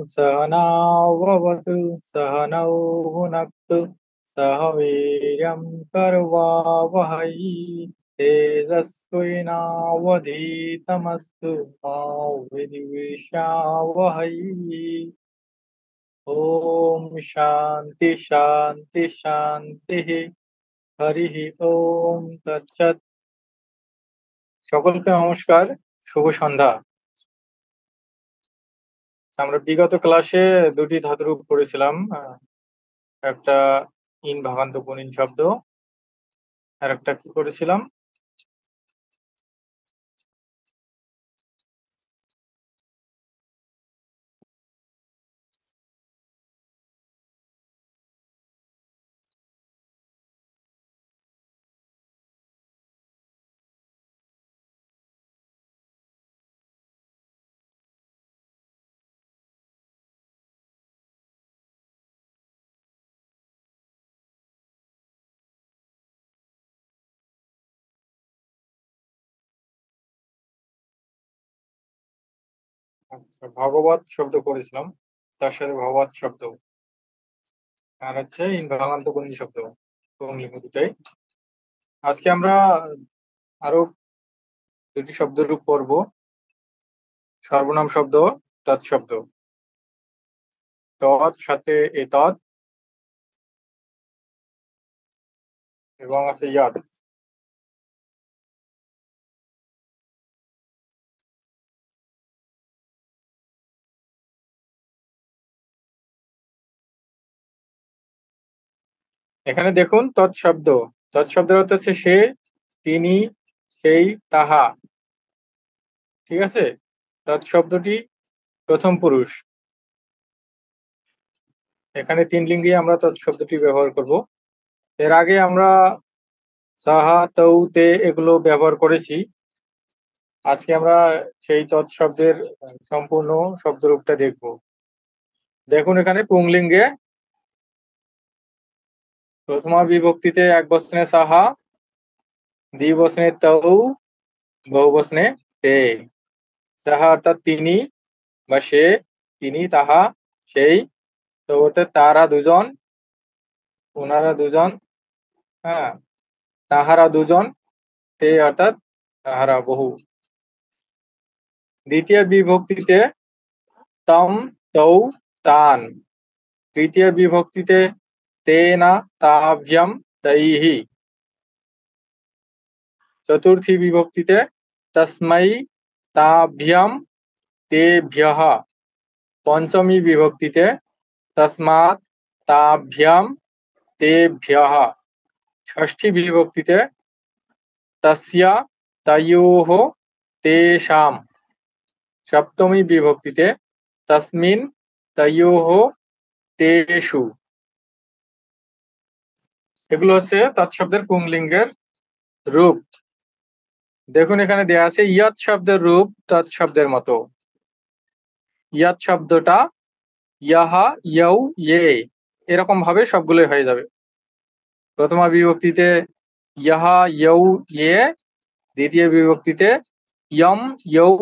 सहनाववतु सहनौ भुनक्तु सह वीर्यं करवावहै तेजस्विनावधीतमस्तु मा विद्विषावहै। ओम शांति शांति शांति। हरि ओम तत्सत्। সকলকে নমস্কার, শুভ সন্ধ্যা। আমরা বিগত ক্লাসে দুটি ধাতুরূপ পড়েছিলাম, একটা ইন ভাগান্ত গুণিন শব্দ, আর একটা কি করেছিলাম, আচ্ছা ভগবত শব্দ করেছিলাম, তার সাথে ভগবত শব্দ, আর হচ্ছে ইন ভাগান্ত গুণিন শব্দ, পুংলিঙ্গ দুটাই। আজকে আমরা আরো দুটি শব্দরূপ পড়ব, সর্বনাম শব্দ, তৎশব্দ। তৎ সাথে এতৎ এবং আছে ইয়াদ। এখানে দেখুন তৎশব্দ, তৎশব্দের অর্থ হচ্ছে সে, তিনি, সেই, তাহা। ঠিক আছে, তৎশব্দটি প্রথম পুরুষ। এখানে তিন লিঙ্গে আমরা তৎশব্দটি ব্যবহার করব। এর আগে আমরা সাহা, তৌ, তে এগুলো ব্যবহার করেছি। আজকে আমরা সেই তৎশব্দের সম্পূর্ণ শব্দরূপটা দেখব। দেখুন এখানে পুংলিঙ্গে প্রথমা বিভক্তিতে এক বচনে সাহা, দ্বিবচনে তৌ, বহুবচনে তে। সাহা অর্থাৎ তিনি বা সে, তিনি, তাহা, সেই। তো অর্থাৎ তারা দুজন, ওনারা দুজন, হ্যাঁ, তাহারা দুজন, তে অর্থাৎ তাহারা বহু। দ্বিতীয় বিভক্তিতে তম, তৌ, তান। তৃতীয় বিভক্তিতে তেনা, তাভ্যম, তৈহি। চতুর্থী বিভক্তিতে তস্मै, তাভ্যম, তেভ্যः। পঞ্চমী বিভক্তিতে তস্মাৎ, তাভ্যম, তেভ্যः। ষষ্ঠী বিভক্তিতে তস্য, তয়োঃ, তেষাম। সপ্তমী বিভক্তিতে তস্মিন, তয়োঃ, তেষু। এগুলো হচ্ছে তৎশব্দের পুংলিঙ্গের রূপ। দেখুন এখানে দেয়া আছে ইয়ৎ শব্দের রূপ তৎশব্দের মতো। ইয়ৎ শব্দটা ইয়াহা, ইয়ৌ, ইয়ে এরকম ভাবে সবগুলোই হয়ে যাবে। প্রথমা বিভক্তিতে ইয়াহা, ইয়ৌ, ইয়ে। দ্বিতীয় বিভক্তিতে ইয়ম, ইয়ৌ,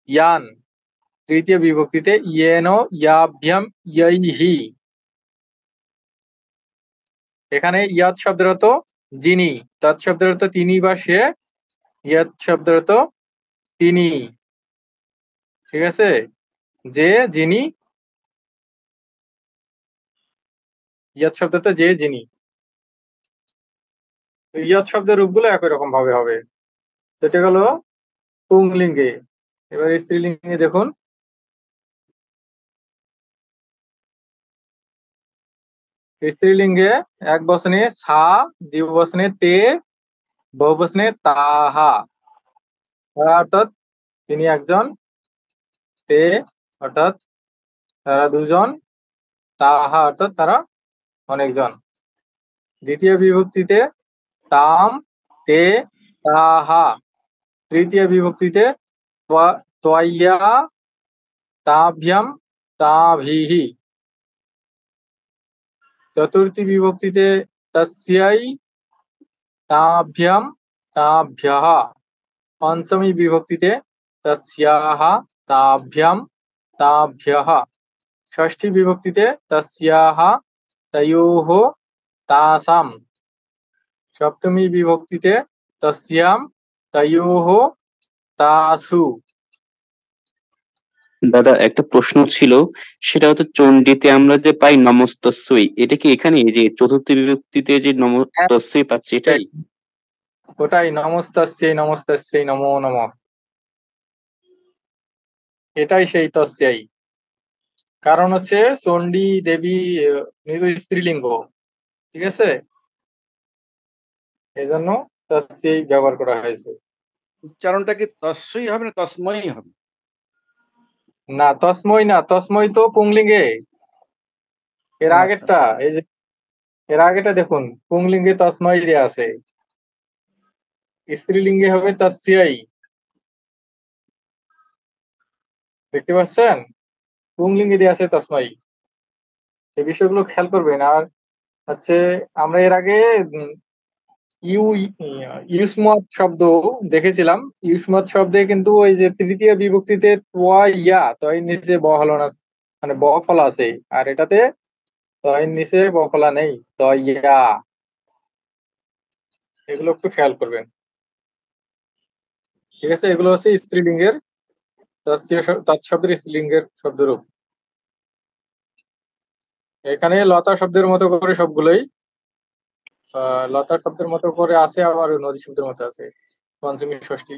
ইয়ান। তৃতীয় বিভক্তিতে ইয়েন, ইয়াভ্যম, ইয়ৈহি। এখানে ইয়াত শব্দের অর্থ যিনি, তৎশব্দের অর্থ তিনি বা সে, ইয়াত শব্দের অর্থ তিনি। ঠিক আছে, যে, যিনি, ইয়াত শব্দের অর্থ যে, যিনি। ইয়াত শব্দের রূপগুলো একই রকম ভাবে হবে। সেটা গেল পুংলিঙ্গে। এবার স্ত্রীলিঙ্গে দেখুন। স্ত্রীলিঙ্গে এক বচনে ছা, দ্বিবচনে তে, বহুবচনে তাহা। অর্থাৎ তিনি একজন, তে অর্থাৎ তারা দুজন, তাহা অর্থাৎ তারা অনেকজন। দ্বিতীয় বিভক্তিতে তাম, তে, তাহা। তৃতীয় বিভক্তিতে ত্বয়া, তাভ্যম, তাভিহি। চতুর্থী বিভক্তিতে তস্যৈ, তাভ্যম, তাভ্যः। পঞ্চমী বিভক্তিতে তস্যাः, তাভ্যম, তাভ্যः। ষষ্ঠী বিভক্তিতে তস্যাহ তয়োঃ তাসাম। সপ্তমী বিভক্তিতে তস্যাম তয়োঃ তাসু। দাদা একটা প্রশ্ন ছিল, সেটা হচ্ছে চণ্ডীতে আমরা যে পাই নমস্তস্যই, এটা কি এখানে এই যে চতুর্থ বিভক্তিতে যে নমস্তস্যই পাচ্ছি এটাই? ওটাই, নমস্তস্যৈ নমস্তস্যৈ নমো নমঃ, এটাই সেই তস্যাই। কারণ হচ্ছে চণ্ডী দেবী মৃত স্ত্রীলিঙ্গ, ঠিক আছে, এই জন্য তস্যাই ব্যবহার করা হয়েছে। উচ্চারণটা কি তস্যই হবে না তস্ময়ই হবে? না, তস্মৈ না, তস্মৈ তো পুংলিঙ্গে। এর ও আচ্ছা। আগেরটা, এই যে এর আগেটা দেখুন, পুংলিঙ্গে তস্মৈ দেয়া আছে, স্ত্রীলিঙ্গে হবে তস্যাই। দেখতে পাচ্ছেন, পুংলিঙ্গে দেয়া আছে তস্মৈ। এই বিষয়গুলো খেয়াল করবেন। আর হচ্ছে আমরা এর আগে ইউ ইউসমত শব্দ দেখেছিলাম। ইউসমত শব্দে কিন্তু ওই যে তৃতীয় বিভক্তিতে তোয়া ইয়া তয়ের নিচে ব হলো না, মানে ব ফলা আছে, আর এটাতে তয়ের নিচে ব ফলা নেই, তয়া। এগুলো একটু খেয়াল করবেন, ঠিক আছে। এগুলো হচ্ছে স্ত্রীলিঙ্গের তৎশব্দের স্ত্রীলিঙ্গের শব্দরূপ। এখানে লতা শব্দের মতো করে সবগুলোই লতা শব্দের মতো করে আছে, আবার নদী শব্দের মতো আছে, পঞ্চমী ষষ্ঠী।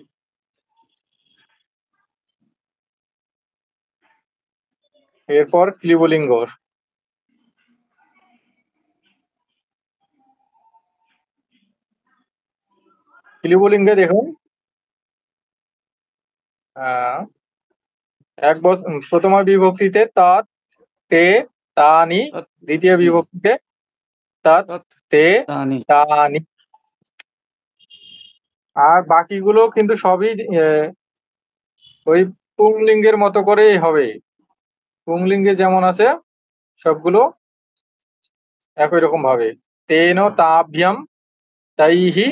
এরপর ক্লিবলিঙ্গ। ক্লিবলিঙ্গে দেখুন, প্রথমা বিভক্তিতে তৎ তে তানি, দ্বিতীয় বিভক্তিতে তৎ তে তানি। আর বাকিগুলো কিন্তু সবই ওই পুংলিঙ্গের মতো করেই হবে। পুংলিঙ্গে যেমন আছে সবগুলো একই রকম ভাবে। তেন তাভ্যম তৈহি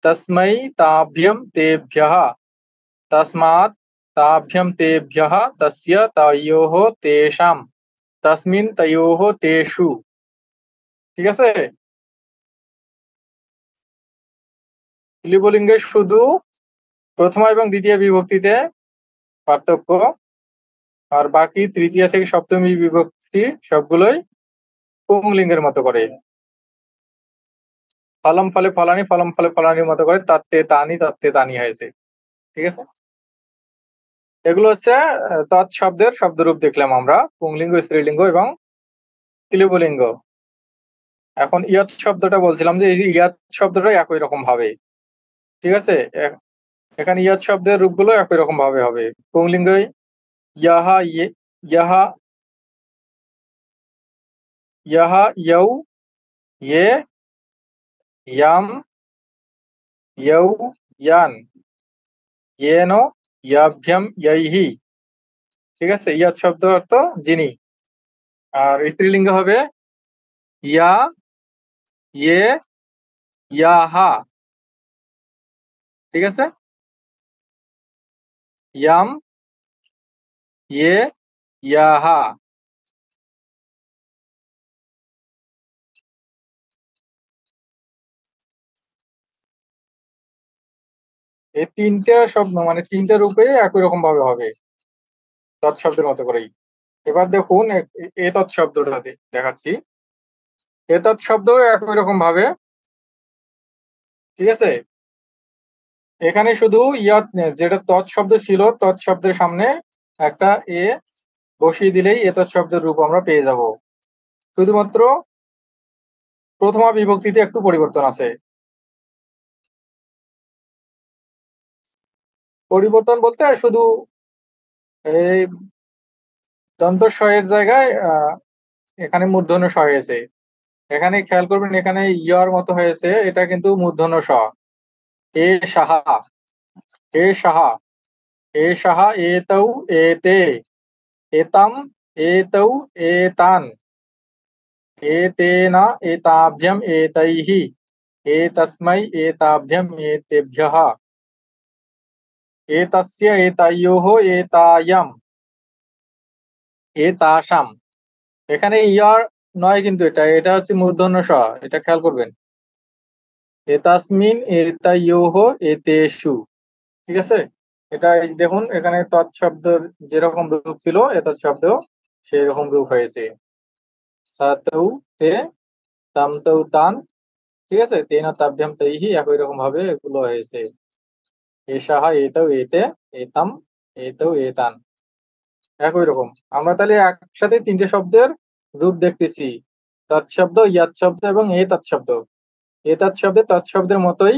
তস্मै তাভ্যম তেভ্যঃ তস্মাৎ তাভ্যম তেভ্যঃ তস্য তয়োঃ তেষাম তস্মিন তয়োঃ তেষু। ঠিক আছে। ক্লিবলিঙ্গের শুধু প্রথমা এবং দ্বিতীয় বিভক্তিতে পার্থক্য, আর বাকি তৃতীয় থেকে সপ্তমী বিভক্তি সবগুলোই পুংলিঙ্গের মতো করে। ফলম ফলে ফলানি, ফলম ফলে ফলানির মতো করে তাত্তে তানি, তাত্তে তানি হয়েছে। ঠিক আছে। এগুলো হচ্ছে তৎশব্দের শব্দরূপ দেখলাম আমরা, পুংলিঙ্গ, স্ত্রীলিঙ্গ এবং ক্লিবলিঙ্গ। এখন ইয়াত শব্দটা বলছিলাম যে এই ইয়াত শব্দটা একই রকম ভাবে। ঠিক আছে। এখানে ইয়াত শব্দের রূপগুলো একই রকম ভাবে হবে। পুংলিঙ্গ ইয়াহা, ইয়াহা, ইয়াহা, ইয়ৌ, ইয়ে, ইয়াম, ইয়ৌ, ইয়ান, ইয়েন, ইয়াভ্যম, ইয়াইহি। ঠিক আছে। ইয়াত শব্দ অর্থ যিনি। আর স্ত্রীলিঙ্গ হবে ইয়া, ইয়ে, ইয়াহা। ঠিক আছে। ইয়াম, ইয়ে, ইয়াহা। এই তিনটা শব্দ মানে তিনটা রূপে একই রকম ভাবে হবে, তৎশব্দের মতো করেই। এবার দেখুন এ তৎশব্দটা দেখাচ্ছি। এ তৎশব্দ একই রকম ভাবে। ঠিক আছে। এখানে শুধু ইয়াত, যেটা তৎশব্দ ছিল, তৎশব্দের সামনে একটা এ বসিয়ে দিলেই এ তৎশব্দের রূপ আমরা পেয়ে যাব। শুধুমাত্র প্রথমা বিভক্তিতে একটু পরিবর্তন আছে। পরিবর্তন বলতে শুধু এই দন্ত এর জায়গায় এখানে মূর্ধন্য স হয়েছে। এখানে খেয়াল করবেন, এখানে ইয়ার মতো হয়েছে, এটা কিন্তু মূর্ধন্য স। এ সাহা, এ সাহা, এ সাহা, এতৌ, এতে, এতাম, এতৌ, এতান, এতেন, এতাভ্যম, এতৈহি, এতস্मै, এতাভ্যম, এতেভ্যঃ, এতस्य, এতয়োঃ, এতায়াম, এতাসাম। এখানে ইয়ার নয় কিন্তু এটা হচ্ছে মূর্ধন্য স, এটা খেয়াল করবেন। এতাসমিন, এতায়োহ, এতেষু। ঠিক আছে, এটা এই দেখুন এখানে তৎশব্দের যেরকম রূপ ছিল এতৎ শব্দ সেই রকম রূপ হয়েছে। সাতৌ তে, তামতৌ তান। ঠিক আছে, তেনা তাভ্যাম তৈহি, একই রকম ভাবে এগুলো হয়েছে। এসাহা, এতৌ এতে, এতাম, এতৌ এতান, একই রকম। আমরা তাহলে একসাথে তিনটে শব্দের রূপ দেখতেছি, তৎশব্দ, ইয়াত শব্দ এবং এ তৎশব্দ। এ তৎশব্দে তৎশব্দের মতোই,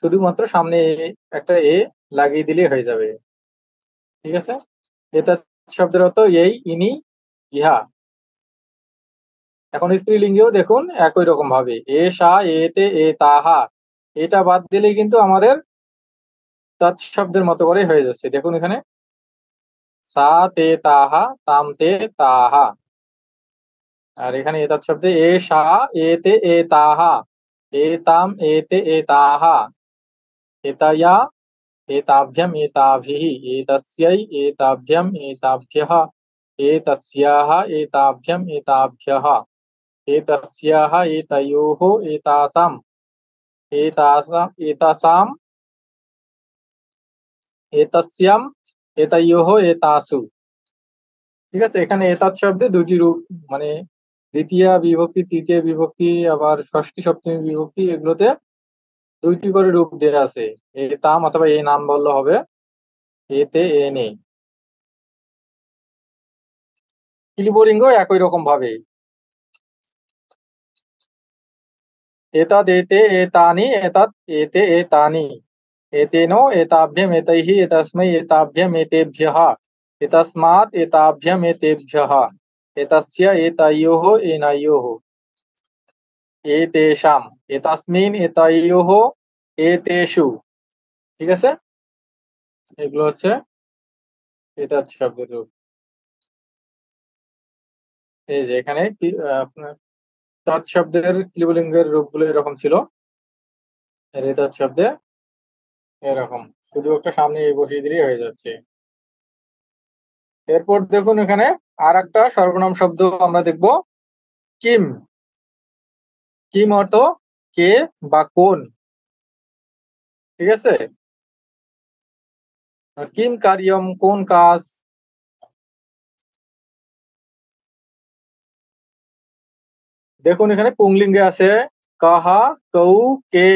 শুধুমাত্র সামনে একটা এ লাগিয়ে দিলে হয়ে যাবে। ঠিক আছে, এ তৎশব্দের অর্থ এই, ইনি, ইহা। এখন স্ত্রীলিঙ্গেও দেখুন একই রকম ভাবে এ সা, এতে, এ তাহা, এটা বাদ দিলেই কিন্তু আমাদের তৎশব্দের মতো করে হয়ে যাচ্ছে। দেখুন এখানে সা তে তাহা, তাম তে তাহা। আর এখানে এ তৎশব্দে এ সা, এতে, এ তাহা, এ তাম, এতে, এ তাহা, এতায়া, एताभ्यम एताभिः, एतस्यै एताभ्यम एताभ्यः, एतस्याः एताभ्यम एताभ्यः, एतस्याः एतयोः एतासाम्, एतासाम् एतस्याम्, एतयोः एतासु। ঠিক আছে, এখানে এতাত শব্দে দুটি রূপ, মানে দ্বিতীয় বিভক্তি, তৃতীয় বিভক্তি, আবার ষষ্ঠী সপ্তমী বিভক্তি, এগুলোতে দুইটি করে রূপ দেওয়া আছে। এতাম অথবা এ নাম বললে হবে, এতে, এ নেই। ক্লিবলিঙ্গ একই রকম ভাবে एतदेते एतानि, एतत् एते एतानि, एतेनो एताभ्यम एतैः, एतस्मै एताभ्यम एतेभ्यः, एतस्मात् एताभ्यम एतेभ्यः, एतस्य एतयोः एनयोः, एतेषाम्, एतस्मिन् एतयोः एतेषु। ঠিক আছে, এগুলো হচ্ছে এতাত শব্দের রূপ। এই যে এখানে কি আপনার তৎ শব্দের ক্লিবলিঙ্গের রূপগুলো এরকম ছিল, আর এতাত শব্দে এরকম, শুধু একটা সামনে বসিয়ে দিলেই হয়ে যাচ্ছে। এরপর দেখুন এখানে আর একটা সর্বনাম শব্দ আমরা দেখব, কিম। কিম অর্থ কে বা কোন। ঠিক আছে, কিম কার্যম, কোন কাজ। দেখুন এখানে পুংলিঙ্গে আছে কাহা, কৌ, কে,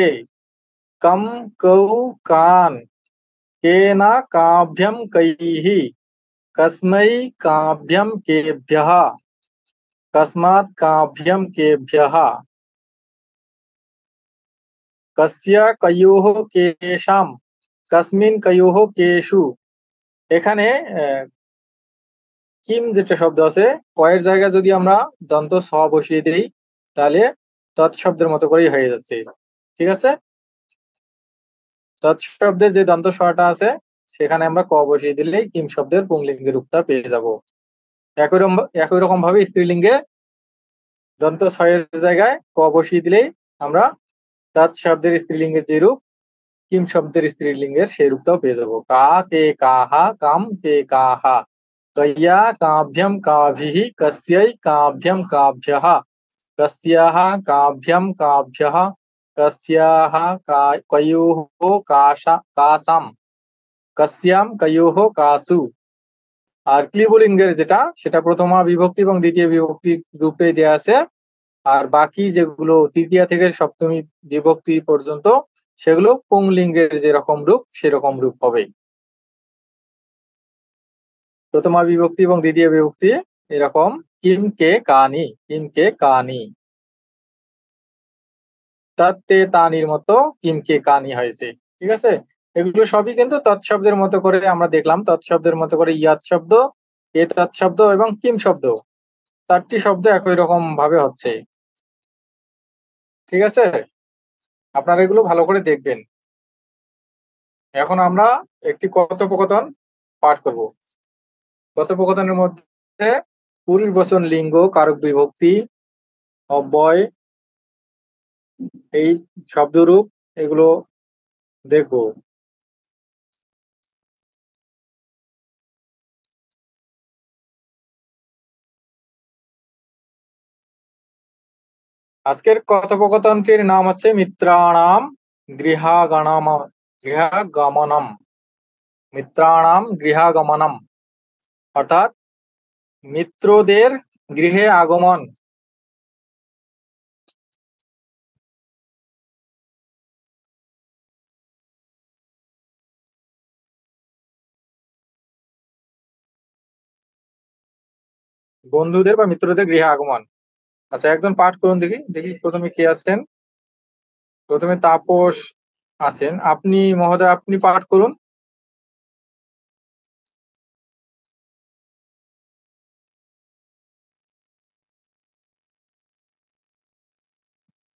কম, কৌ, কান, কেনা, কাभ्यम कैहि, कस्मै, काभ्यम केभ्यः, कस्मात्, काभ्यम केभ्यः, कस्य, कयोः, केषां, कस्मिन्, कयोः, केषु। এখানে কিম যেটা শব্দ আছে, কয়ের জায়গায় যদি আমরা দন্ত স বসিয়ে দিই তাহলে তৎশব্দের মতো করেই হয়ে যাচ্ছে। ঠিক আছে, তৎশব্দের যে দন্ত সটা আছে সেখানে আমরা ক বসিয়ে দিলেই কিম শব্দের পুংলিঙ্গের রূপটা পেয়ে যাব। একই রকম ভাবে স্ত্রীলিঙ্গে দন্ত ছয়ের জায়গায় ক বসিয়ে দিলেই আমরা তৎ শব্দের স্ত্রীলিঙ্গের যে রূপ কিম শব্দের স্ত্রীলিঙ্গের সেই রূপটাও পেয়ে যাবো। কা, কে, কাহা, কাম, কে, কাহা, कय्या, काभ्यम, काभिः, कस्यै, काभ्यम, काभ्यः, कस्याः, काभ्यम, काभ्यः, कस्याः, कयोः, कासाम्, कस्याम, कयोः, कासु। আর ক্লিবলিঙ্গের যেটা, সেটা প্রথমা বিভক্তি এবং দ্বিতীয় বিভক্তি রূপে দেয়া আছে, আর বাকি যেগুলো তৃতীয়া থেকে সপ্তমী বিভক্তি পর্যন্ত সেগুলো পুংলিঙ্গের যেরকম রূপ সেরকম রূপ হবে। প্রথমা বিভক্তি এবং দ্বিতীয় বিভক্তি এরকম কিম, কে, কানি, কিম, কে, কানি, তাতে তানির মতো কিম, কে, কানি হয়েছে। ঠিক আছে, এগুলো সবই কিন্তু তৎশব্দের মতো করে আমরা দেখলাম, তৎশব্দের মতো করে ইয়াত শব্দ, এ তৎশব্দ এবং কিম শব্দ, চারটি শব্দ একই রকম ভাবে হচ্ছে। ঠিক আছে, আপনারা এগুলো ভালো করে দেখবেন। এখন আমরা একটি কথোপকথন পাঠ করব। কথোপকথনের মধ্যে পুরুষ বচন, লিঙ্গ, কারক বিভক্তি, অব্যয়, এই শব্দরূপ, এগুলো দেখবো। আজকের কথোপকথনটির নাম হচ্ছে মিত্রাণাম গৃহাগমনম। মিত্রাণাম গৃহাগমনম অর্থাৎ মিত্রদের গৃহে আগমন। বন্ধুদের বা মিত্রদের গৃহে আগমন। আচ্ছা, একজন পাঠ করুন দেখি দেখি প্রথমে কে আছেন। প্রথমে তাপস আছেন, আপনি মহোদয় আপনি পাঠ করুন।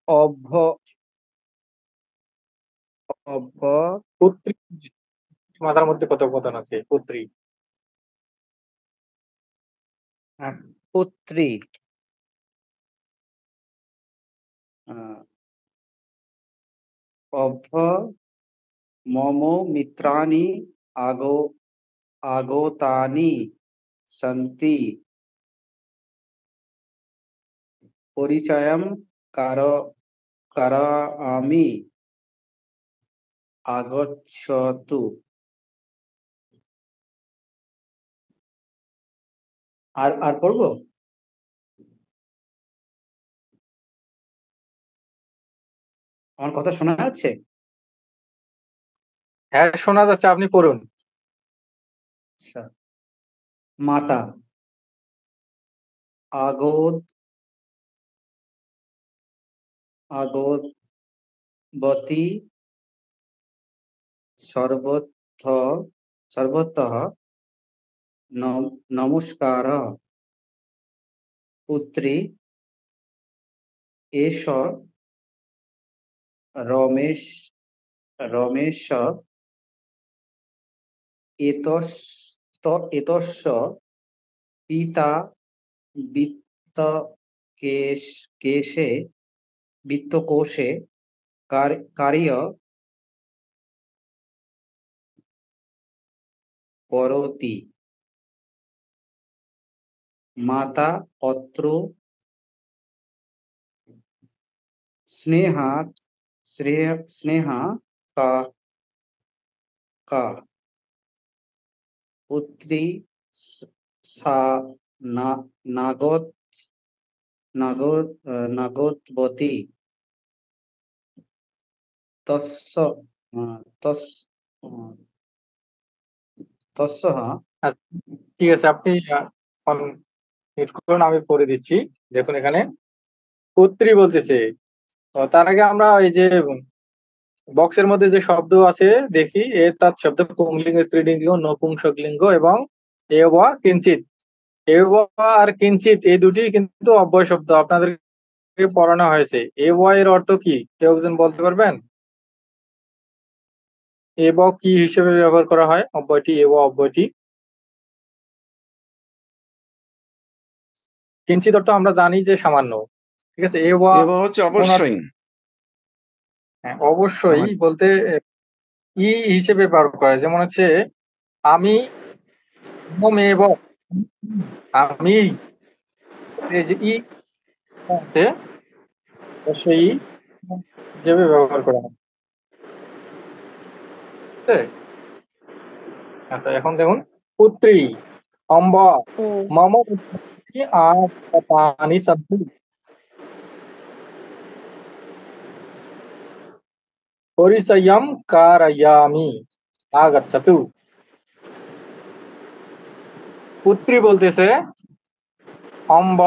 অভ্য অভ্য পুত্রী, মাথার মধ্যে কথোপকথন আছে পুত্রী। পুত্রী অভ্য মম মিত্রাণি আগতানি সন্তি পরিচয়ম কারামি আগচ্ছতু। আর পড়বো? আমার কথা শোনা যাচ্ছে? হ্যাঁ শোনা যাচ্ছে, আপনি পড়ুন। আচ্ছা। মাতা আগতবতী সর্বতঃ নমস্কার। পুত্রী এষ রমেশ এতস্য পিতা বিত্তকোষে কার্য করোতি। মাতা অত্র স্নেহা কা পুত্রী সা নাগতবতী তস্য তস্যঃ। আচ্ছা, ঠিক আছে, আপনি মিউট করুন, আমি পড়ে দিচ্ছি। দেখুন এখানে পুত্রী বলতেছে। তার আগে আমরা এই যে বক্সের মধ্যে যে শব্দ আছে দেখি, এ তার শব্দ পুংলিঙ্গ, স্ত্রীলিঙ্গ, নপুংসকলিঙ্গ এবং এ বা কিঞ্চিত। এ বা আর কিঞ্চিত এই দুটি কিন্তু অব্যয় শব্দ, আপনাদেরকে পড়ানো হয়েছে। এ বা এর অর্থ কি কেউ একজন বলতে পারবেন? এ বা কি হিসেবে ব্যবহার করা হয় অব্যয়টি, এ বা অব্যয়টি? কিঞ্চিত অর্থ আমরা জানি যে সামান্য, ঠিক আছে। এ বা এবার হচ্ছে কোন অর্থ? অবশ্যই। হ্যাঁ, অবশ্যই আমার বলতে ই হিসেবে ব্যবহার করা হয়। যেমন হচ্ছে আমি মেয়ে ব, আমি, এই যে ই আছে অবশ্যই হিসেবে ব্যবহার করা হয়, ঠিক আছে? আচ্ছা, এখন দেখুন পুত্রী অম্ব মম পুত্রী আনি সন্তি পরিচয়ম কারয়ামি আগচ্ছতু। পুত্রী বলতেছে অম্ব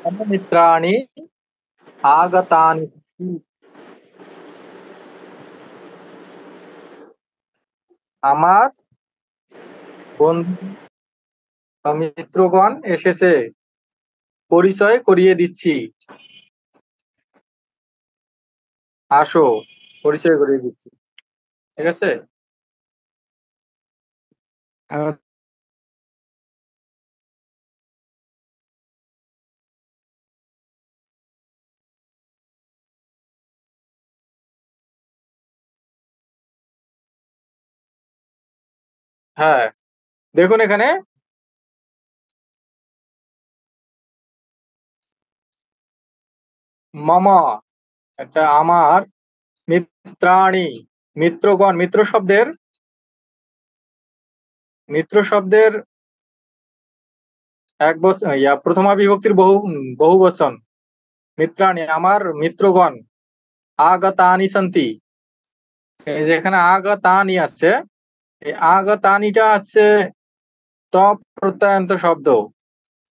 মম মিত্রাণি আগতানি সন্তি। আমার বন্ধু বা মিত্রগণ এসেছে, পরিচয় করিয়ে দিচ্ছি, আসো, পরিচয় করিয়ে দিচ্ছি, ঠিক আছে। আহ, হ্যাঁ, দেখুন এখানে মম এটা আমার, মিত্রাণি মিত্রগণ, মিত্র শব্দের এক বচন, প্রথমা বিভক্তির বহু বচন। মিত্রাণি আমার মিত্রগণ, আগতানি সন্তি। এই যে এখানে আগতানি আছে, এই আগতানিটা আছে তপ প্রত্যয়ান্ত শব্দ,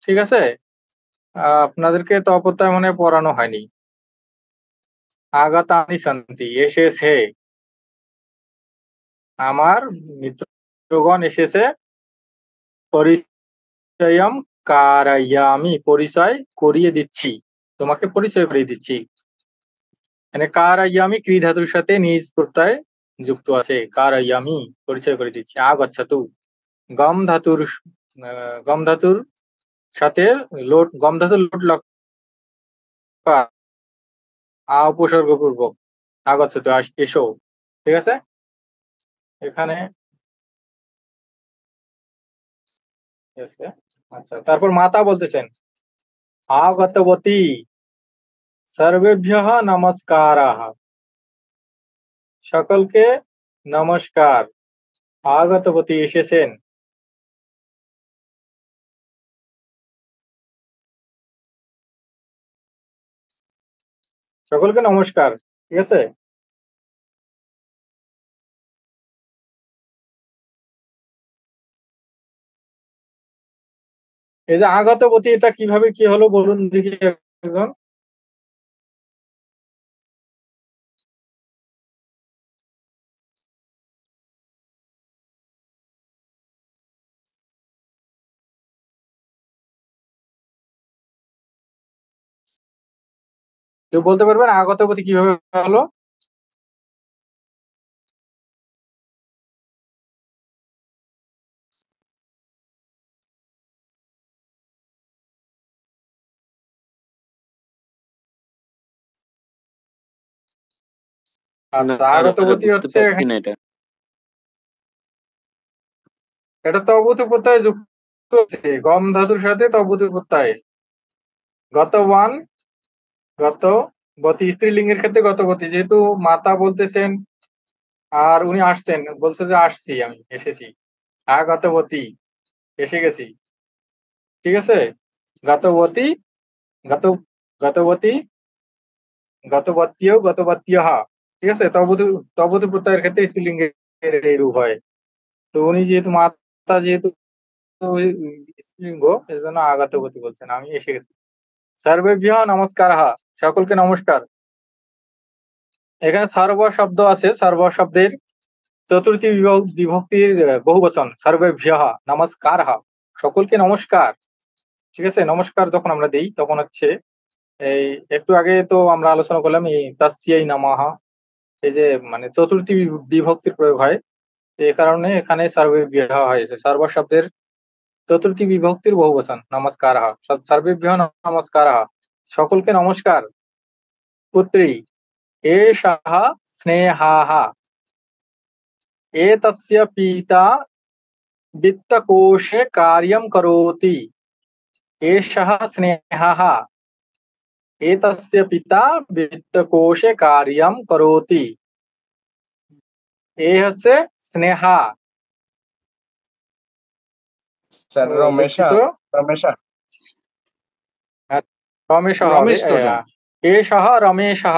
ঠিক আছে। আপনাদেরকে তপ প্রত্যয় মনে হয় পড়ানো হয়নি। আগতানি সন্তি এসেছে, আমার মিত্রগণ এসেছে। পরিচয়ম কারায়ামি পরিচয় করিয়ে দিচ্ছি, তোমাকে পরিচয় করিয়ে দিচ্ছি। মানে কারায়ামি ক্রি ধাতুর সাথে নিজ প্রত্যয় যুক্ত আছে, কারায়ামি পরিচয় করে দিচ্ছি। আগচ্ছাতু গম ধাতুর গম ধাতুর সাথে লোট, গম ধাতুর লোট লক্ষা আ উপসর্গ পূর্বক আগচ্ছাতু এসো, ঠিক আছে। এখানে আছে। আচ্ছা, তারপর মাতা বলতেছেন আগতবতী সর্বেভ্যঃ নমস্কারাঃ, সকলকে নমস্কার। আগতবতী এসেছেন, সকলকে নমস্কার, ঠিক আছে। এই যে আগতবতী, এটা কিভাবে কি হলো বলুন দেখি একজন। কেউ বলতে পারবেন আগতবতী কিভাবে হলো? না আচ্ছা, দাদা, আগতবতী বুঝতে হচ্ছে পারছি না এটা। এটা তবুতি প্রত্যয় যুক্ত আছে গম ধাতুর সাথে, তবুতি প্রত্যয়। গতবান, গত বতী স্ত্রীলিঙ্গের ক্ষেত্রে গতবতী, যেহেতু মাতা বলতেছেন আর উনি আসছেন, বলছে যে আসছি, আমি এসেছি। আগতবতী এসে গেছি, ঠিক আছে। গতবতী, গত গতবতী, গতবত্যিয়, গতবত্যিয়ঃ, ঠিক আছে। তবুতি, তবুতি প্রত্যয়ের ক্ষেত্রে স্ত্রীলিঙ্গের এই রূপ হয়। তো উনি যেহেতু মাতা, যেহেতু স্ত্রীলিঙ্গ, এজন্য আগতবতী বলছেন, আমি এসে গেছি। সর্বেভ্যঃ নমস্কারঃ, সকলকে নমস্কার। এখানে সর্ব শব্দ আছে, সর্ব শব্দের চতুর্থী বিভক্তির বহুবচন সর্বেভ্যঃ নমস্কারঃ, সকলকে নমস্কার, ঠিক আছে। নমস্কার যখন আমরা দেই তখন হচ্ছে এই, একটু আগে তো আমরা আলোচনা করলাম এই তাস্যৈ নমঃ, এই যে মানে চতুর্থী বিভক্তির প্রয়োগ হয়, এই কারণে এখানে সর্বেভ্যঃ হয়েছে। সর্ব শব্দের চতুর্থী বিভক্তির বহুবচন নমস্কারঃ, সর্বেভ্যঃ নমস্কারঃ, সকলকে নমস্কার। পুত্রী एषः स्नेहाः, एतस्य पिता वित्तकोशे कार्यं करोति। एषः स्नेहः, एतस्य पिता वित्तकोशे कार्यं करोति। এ হচ্ছে স্নেহা। স্যার রমেশা, দুঃখিত, রমেশা রমেশ হবে। রমেশ তো ওটা। এষः রমেশः,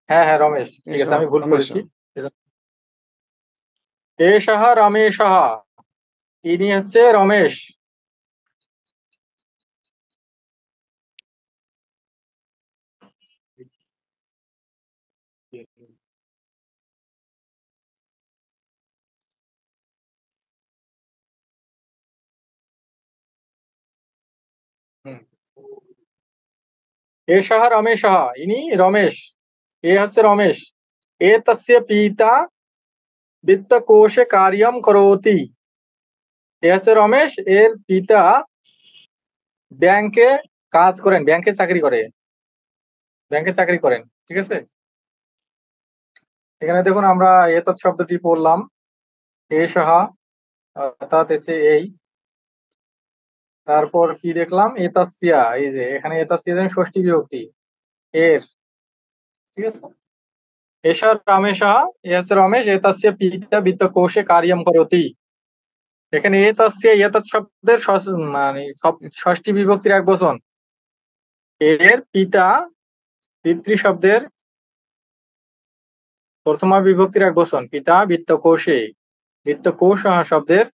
হ্যাঁ হ্যাঁ রমেশ, ঠিক আছে, আমি ভুল রমেশ। করেছি। এষः রমেশः, ইনি হচ্ছে রমেশ। হুম। एषः रमेशः, इनी रमेश, ये हচ্ছে रमेश। एतस्य पिता वित्तकोशे कार्यं करोति, এ হচ্ছে রমেশ, এর পিতা ব্যাংকে কাজ করেন, ব্যাংকে চাকরি করে, ব্যাংকে চাকরি করেন, ঠিক আছে। এখানে দেখুন আমরা এতৎ শব্দটি পড়লাম, এষः অর্থাৎ এসে এই, তারপর কি দেখলাম এতস্যা, এই যে এখানে এতস্যা ষষ্ঠী বিভক্তি, এর, ঠিক আছে। এষা রমেশः, এ হচ্ছে রমেশ, এতস্য পিতা বিত্তকোষে কার্যম করতি। এখানে এতস্য এতৎ শব্দের মানে ষষ্ঠী বিভক্তির এক বচন। এর পিতা পিতৃ শব্দের প্রথমা বিভক্তির এক বচন। পিতা বিত্তকোষে, বিত্তকোষ শব্দের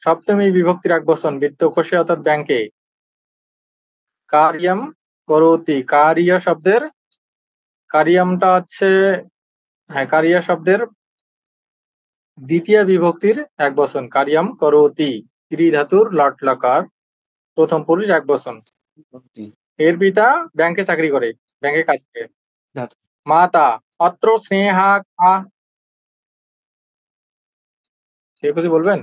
সপ্তমী বিভক্তির এক বচন। বিত্তকোষে অর্থাৎ ব্যাংকে। কার্যম করতি, কার্য শব্দের কার্যমটা হচ্ছে, হ্যাঁ, কার্য শব্দের দ্বিতীয় বিভক্তির এক বচন। কার্যম করতি, ত্রি ধাতুর লট লকার, প্রথম পুরুষ এক বচন। এর পিতা ব্যাংকে চাকরি করে, ব্যাংকে কাজ করে। ধাতু। মাতা অত্র স্নেহা কা, সে কিছু বলবেন?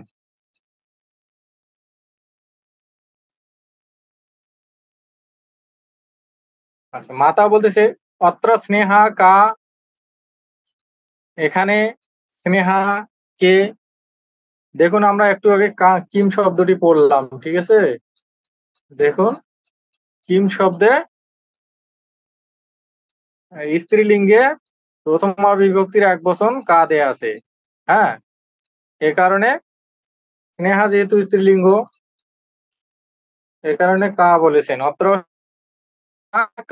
আচ্ছা, মাতা বলতেছে অত্র স্নেহা কা, এখানে স্নেহা কে। দেখুন আমরা একটু আগে কিম শব্দটি পড়লাম, ঠিক আছে। দেখুন কিম শব্দে স্ত্রীলিঙ্গে প্রথমা বিভক্তির এক বচন কা দেয়া আছে। হ্যাঁ, এ কারণে স্নেহা যেহেতু স্ত্রীলিঙ্গ, এ কারণে কা বলেছেন। অত্র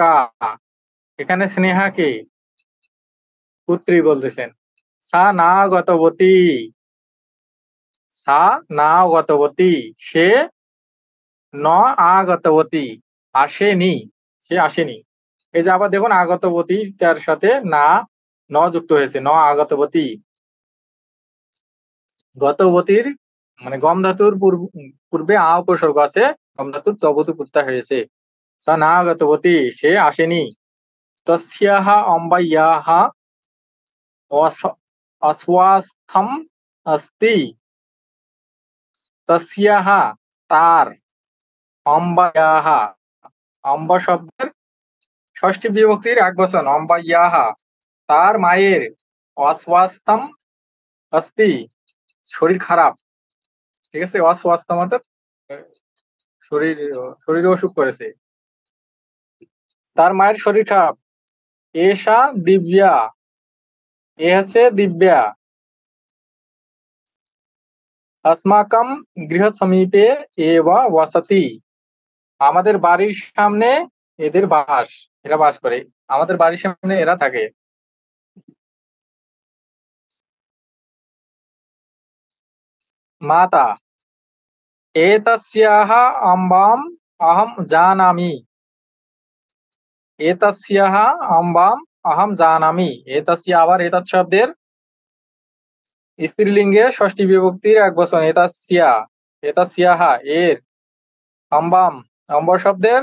কা, এখানে স্নেহা কে পুত্রী বলতেছেন। সা না গতবতী, সা না গতবতী, সে ন আগতবতী, আসেনি, সে আসেনি। এই যে আবার দেখুন আগতবতী তার সাথে না ন যুক্ত হয়েছে, ন আগতবতী। গতবতীর মানে গম ধাতুর পূর্বে আ উপসর্গ আছে, গম ধাতুর তবতু প্রত্যয় হয়েছে। সা না গতবতী, সে আসেনি। তস্যাহ অম্বায়াহ অস্বাস্থ্যম অস্তি, তস্যাহ তার, অম্বায়াহ, অম্বা শব্দের ষষ্ঠী বিভক্তির এক বচন। অম্বায়াহ, তার মায়ের, অস্বাস্থ্যম অস্তি, শরীর খারাপ, ঠিক আছে। অস্বাস্থ্যম অর্থাৎ শরীর, শরীরে অসুখ করেছে, তার মায়ের শরীর খারাপ। এষা দিব্যা, এ হচ্ছে দিব্যা। अस्माकं গৃহ সমীপে এব বসতি, আমাদের বাড়ির সামনে এদের বাস, এরা বাস করে, আমাদের বাড়ির সামনে এরা থাকে। মাতা এতস্যাহ অম্বাম অহম জানামি, এতস্যাহ অম্বাম অহম জানামি। এতস্য আবার এতৎ শব্দের স্ত্রীলিঙ্গে ষষ্ঠী বিভক্তির এক বচন। এতস্যা, এতস্যাহ এর, অম্বাম অম্ব শব্দের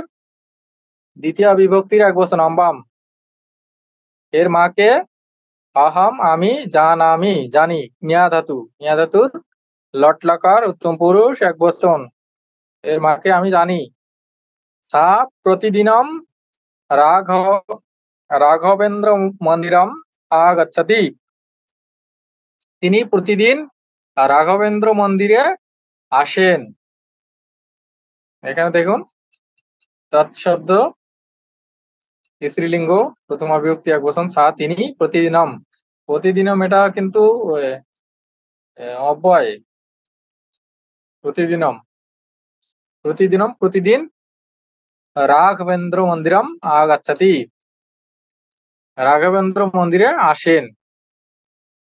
দ্বিতীয় বিভক্তির এক বচন। অম্বাম এর মাকে, অহম আমি, জানামি জানি, নিয়া ধাতু, নিয়া ধাতুর লট লকার উত্তম পুরুষ এক বচন। এর মাকে আমি জানি। সা প্রতিদিনম রাঘব রাঘবেন্দ্র মন্দিরম আগচ্ছতি, তিনি প্রতিদিন রাঘবেন্দ্র মন্দিরে আসেন। এখানে দেখুন তৎশব্দ স্ত্রীলিঙ্গ প্রথমা বিভক্তি এক বচন। সা তিনি প্রতিদিনম, প্রতিদিনম এটা কিন্তু অব্যয়। প্রতিদিনম, প্রতিদিনম প্রতিদিন, রাঘবেন্দ্র মন্দিরম আগাচ্ছাতি, রাঘবেন্দ্র মন্দিরে আসেন।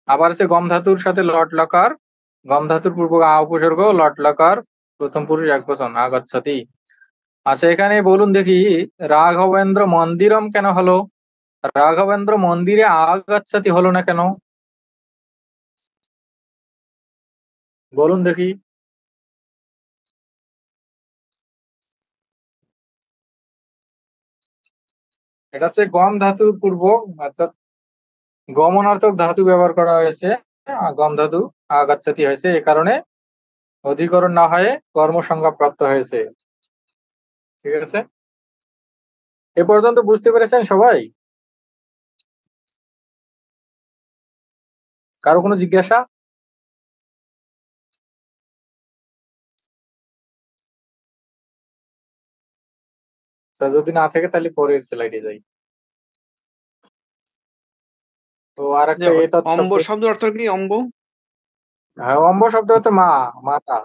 আবার আছে গম ধাতুর সাথে লট লকার, গম ধাতুর পূর্ব আ উপসর্গ, লট লকার, প্রথম পুরুষ এক বচন, আগাচ্ছাতি। আচ্ছা, এখানে বলুন দেখি রাঘবেন্দ্র মন্দিরম কেন হলো, রাঘবেন্দ্র মন্দিরে আগাচ্ছাতি হলো না কেন, বলুন দেখি। এটা হচ্ছে গম ধাতুর পূর্ব, অর্থাৎ গমনার্থক ধাতু ব্যবহার করা হয়েছে, গম ধাতু আগাচ্ছাতি হয়েছে, এ কারণে অধিকরণ না হয়ে কর্মসংজ্ঞা প্রাপ্ত হয়েছে, ঠিক আছে। এ পর্যন্ত বুঝতে পেরেছেন সবাই? কারো কোনো জিজ্ঞাসা? যদি না থাকে তাহলে পরের স্লাইডে যাই। তো আর একটা যে এতৎ অম্ব শব্দ। শব্দ অর্থ কি? অম্ব হ্যাঁ, অম্ব শব্দ হচ্ছে মা, মাতা।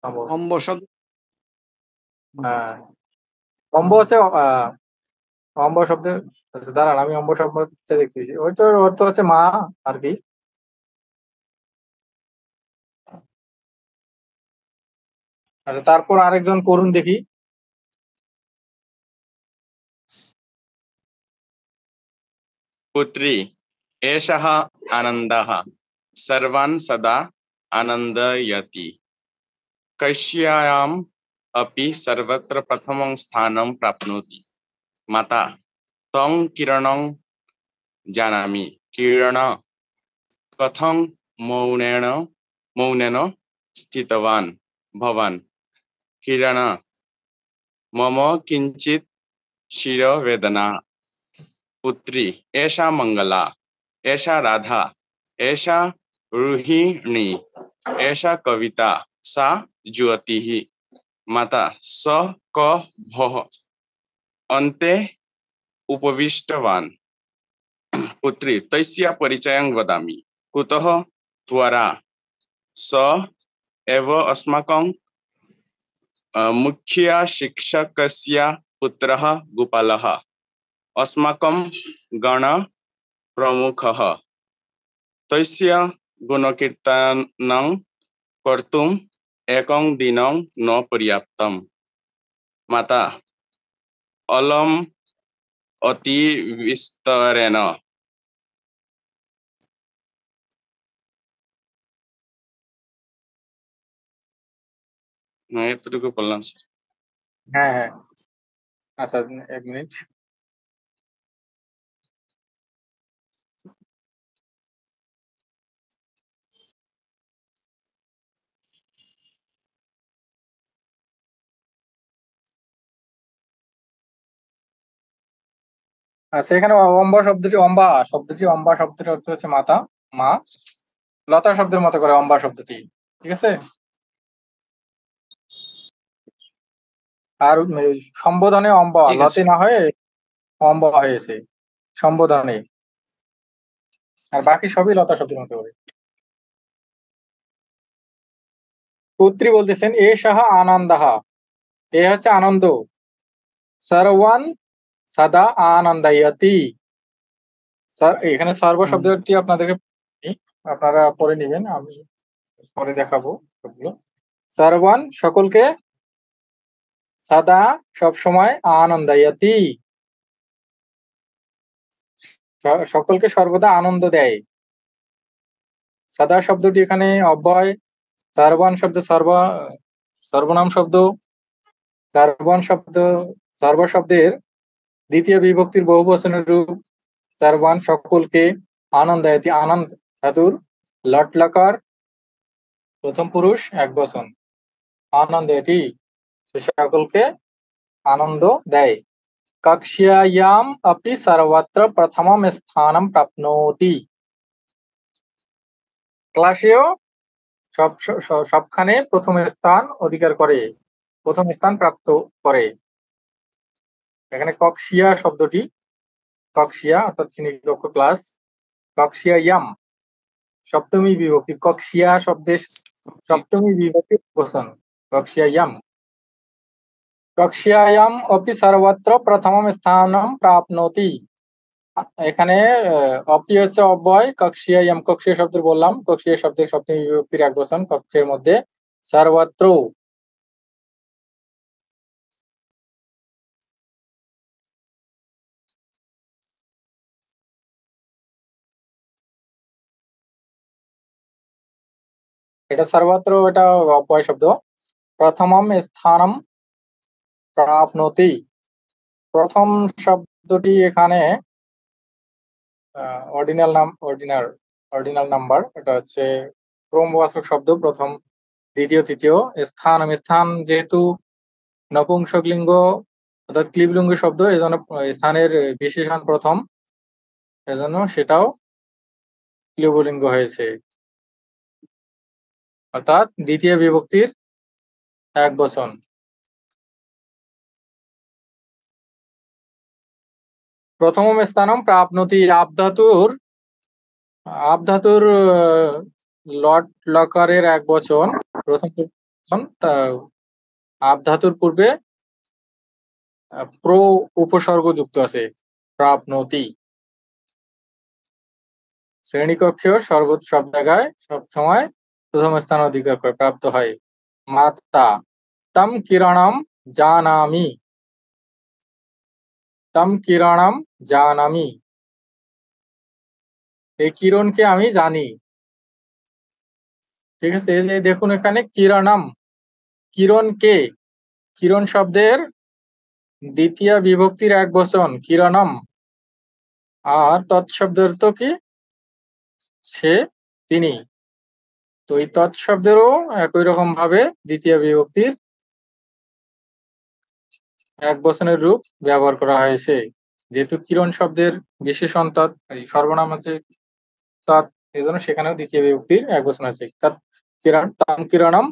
অম্ব, অম্ব শব্দ হ্যাঁ, অম্ব হচ্ছে অম্ব শব্দের, আচ্ছা দাঁড়ান আমি অম্ব শব্দটা দেখতেছি, ওইটার অর্থ হচ্ছে মা আর কি। আচ্ছা, তারপর আরেকজন করুন দেখি। पुत्री एषः आनन्दः सर्वान् सदा आनन्दयति कक्ष्यायाम् अपि सर्वत्र प्रथमं स्थानं प्राप्नोति माता तं किरणं जानामि किरण कथं मौनेन मौनेन स्थितवान् भवान् किरण मम किञ्चित् शिरोवेदना पुत्री एषा मंगला एषा राधा एषा रोहिणी एषा कविता सा ज्योतिः माता स क भः अन्ते उपविष्टवान् पुत्री तस्य परिचयं वदामि कुतः त्वरा स एव अस्माकं मुख्य शिक्षकस्य पुत्रः गोपालः अस्माकं गण प्रमुखः तस्य गुणकीर्तनं कर्तुम् एकं दिनं न पर्याप्तम् माता अलम् अति विस्तरेण এতটুকু বললাম স্যার। হ্যাঁ হ্যাঁ, আচ্ছা, এক মিনিট। আচ্ছা, এখানে অম্বা শব্দটি অর্থ হচ্ছে মাতা, মা। লতা শব্দের মতো করে অম্বা শব্দটি, ঠিক আছে। আর সম্বোধনে অম্বা, ঠিক আছে। লতে না হয়ে অম্বা হয়েছে সম্বোধনে, আর বাকি সবই লতা শব্দের মতো করে। পুত্রী বলতেছেন এ সাহা আনন্দাহা, এ হচ্ছে আনন্দ, সর্বান সাদা আনন্দায়াতি। এখানে সর্ব শব্দটি আপনাদেরকে আপনারা পরে নিবেন, আমি পরে দেখাবো সবগুলো। সর্বান সকলকে, সাদা সব সময়, আনন্দায়াতি সকলকে সর্বদা আনন্দ দেয়। সাদা শব্দটি এখানে অব্যয়, সর্বান শব্দ সর্বনাম শব্দ, সর্ব শব্দের দ্বিতীয় বিভক্তির বহুবচনের রূপ। সর্বান সকলকে, আনন্দায়াতি আনন্দ ধাতুর লট লকার প্রথম পুরুষ একবচন, আনন্দায়াতি সে সকলকে আনন্দ দেয়। কক্ষ্যায়াম अपि सर्वत्र प्रथमं स्थानं प्राप्नोति, ক্লাসেও সবখানে প্রথম স্থান অধিকার করে, প্রথম স্থান প্রাপ্ত করে। এখানে কক্সিয়া শব্দটি, কক্সিয়া অর্থাৎ শ্রেণীকক্ষ ক্লাস, কক্সিয়ায়াম সপ্তমী বিভক্তি, কক্সিয়া শব্দের সপ্তমী বিভক্তি বচন, কক্সিয়ায়াম। কক্সিয়ায়াম अपि सर्वत्र प्रथमं स्थानं प्राप्नोति, এখানে অপি হচ্ছে অব্যয়, কক্সিয়ায়াম কক্সিয়া শব্দের বললাম, কক্সিয়া শব্দের সপ্তমী বিভক্তির একবচন, কক্ষের মধ্যে সর্বত্র। এটা সর্বত্র, এটা অব্যয় শব্দ। প্রথমম স্থানম প্রাপ্নতি, প্রথম শব্দটি এখানে অর্ডিনাল নাম্বার, এটা হচ্ছে ক্রমবাচক শব্দ, প্রথম দ্বিতীয় তৃতীয়। স্থান যেহেতু নপুংসকলিঙ্গ অর্থাৎ ক্লিবলিঙ্গ শব্দ, এজন্য স্থানের বিশেষণ প্রথম, এজন্য সেটাও ক্লিবলিঙ্গ হয়েছে, অর্থাৎ দ্বিতীয় বিভক্তির একবচন। প্রথম স্থানম প্রাপ্নতি, আপ ধাতুর আপ ধাতুর লট লকারের এক বচন প্রথম বচন, আপ ধাতুর পূর্বে প্র উপসর্গ যুক্ত আছে, প্রাপ্নতি। শ্রেণীকক্ষেও সর্বত্র সব জায়গায় সব সময় প্রথম স্থান অধিকার করে, প্রাপ্ত হয়। মাতা তম কিরণম জানামি, তম কিরণম জানামি, এই কিরণকে আমি জানি। ঠিক আছে, এই যে দেখুন এখানে কিরণম, কিরণ কে, কিরণ শব্দের দ্বিতীয় বিভক্তির এক বচন কিরণম, আর তৎশব্দের তো কি, সে, তিনি। তো এই তৎশব্দেরও একই রকম ভাবে দ্বিতীয় বিভক্তির এক বচনের রূপ ব্যবহার করা হয়েছে। যেহেতু কিরণ শব্দের বিশেষণ তৎ, সর্বনাম আছে তৎ, এই জন্য সেখানেও দ্বিতীয় বিভক্তির এক বচন আছে। কিরণ তাম কিরণম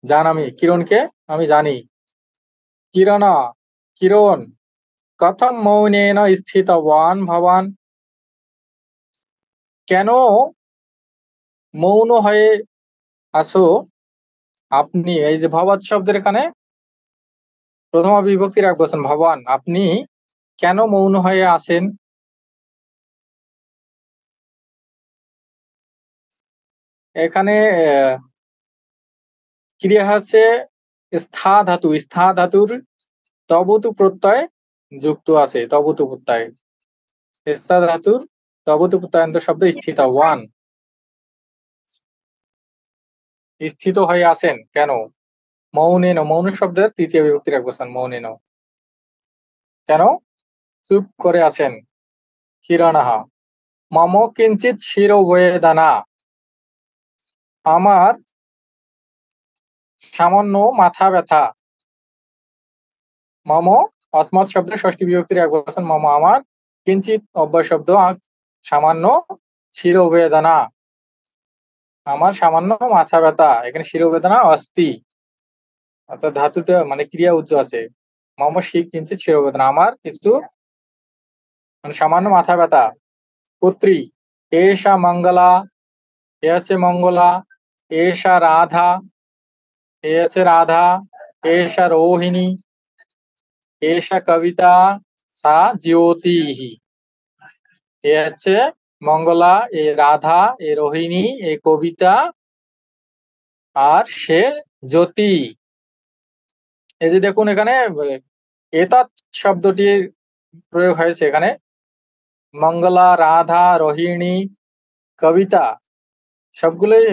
জানামি, কিরণকে আমি জানি। কিরণ, কিরণ কথম মৌনেন স্থিতবান ভবান, কেন মৌন হয়ে আছো আপনি। এই যে ভবাত শব্দের এখানে প্রথম বিভক্তির এক বচন ভবান, আপনি কেন মৌন হয়ে আছেন। এখানে ক্রিয়া হচ্ছে স্থা ধাতু, স্থা ধাতুর তবতু প্রত্যয় যুক্ত আছে, তবতু প্রত্যয়, স্থা ধাতুর তবতু প্রত্যয়ান্ত শব্দ স্থিতবান, স্থিত হয়ে আছেন কেন। মৌনেন, মৌন শব্দের তৃতীয় বিভক্তির এক বচন মৌনেন, কেন চুপ করে আছেন। কিরণাহা মম কিঞ্চিত শিরোবেদনা, আমার সামান্য মাথা ব্যথা। মম অস্মৎ শব্দের ষষ্ঠী বিভক্তির এক বচন মম, আমার, কিঞ্চিত অব্যয় শব্দ সামান্য, শিরোবেদনা আমার সামান্য মাথা ব্যথা। এখানে শিরোবেদনা অস্থি, অর্থাৎ ধাতুটা মানে ক্রিয়া উজ্জ আছে। মম কিঞ্চিত শিরোবেদনা, আমার কিছু মানে সামান্য মাথা ব্যথা। পুত্রী এষা মঙ্গলা, এ আছে মঙ্গলা, এষা রাধা, এ আছে রাধা, এষা রোহিণী, এষা কবিতা, সা জ্যোতিহি। এ আছে মঙ্গলা, এ রাধা, এ রোহিণী, এ কবিতা, আর সে জ্যোতি। এই যে দেখুন এখানে এতৎ শব্দটির প্রয়োগ হয়েছে এখানে। মঙ্গলা, রাধা, রোহিণী, কবিতা সবগুলোই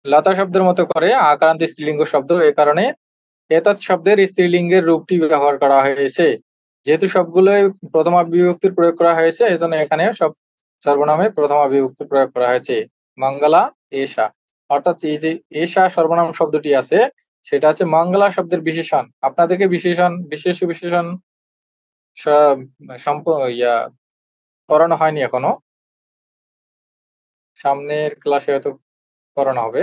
লতা শব্দের মতো করে আকারান্ত স্ত্রীলিঙ্গ শব্দ, এ কারণে এতৎ শব্দের স্ত্রীলিঙ্গের রূপটি ব্যবহার করা হয়েছে। যেহেতু সবগুলোই প্রথমা বিভক্তির প্রয়োগ করা হয়েছে, এই জন্য এখানে সব সর্বনামে প্রথমা বিভক্তি প্রয়োগ করা হয়েছে। মঙ্গলা এষা, অর্থাৎ এই যে এষা সর্বনাম শব্দটি আছে সেটা আছে মঙ্গলা শব্দের বিশেষণ। আপনাদেরকে বিশেষণ, বিশেষ বিশেষণ করানো হয়নি এখনো, সামনের ক্লাসে হয়তো করানো হবে।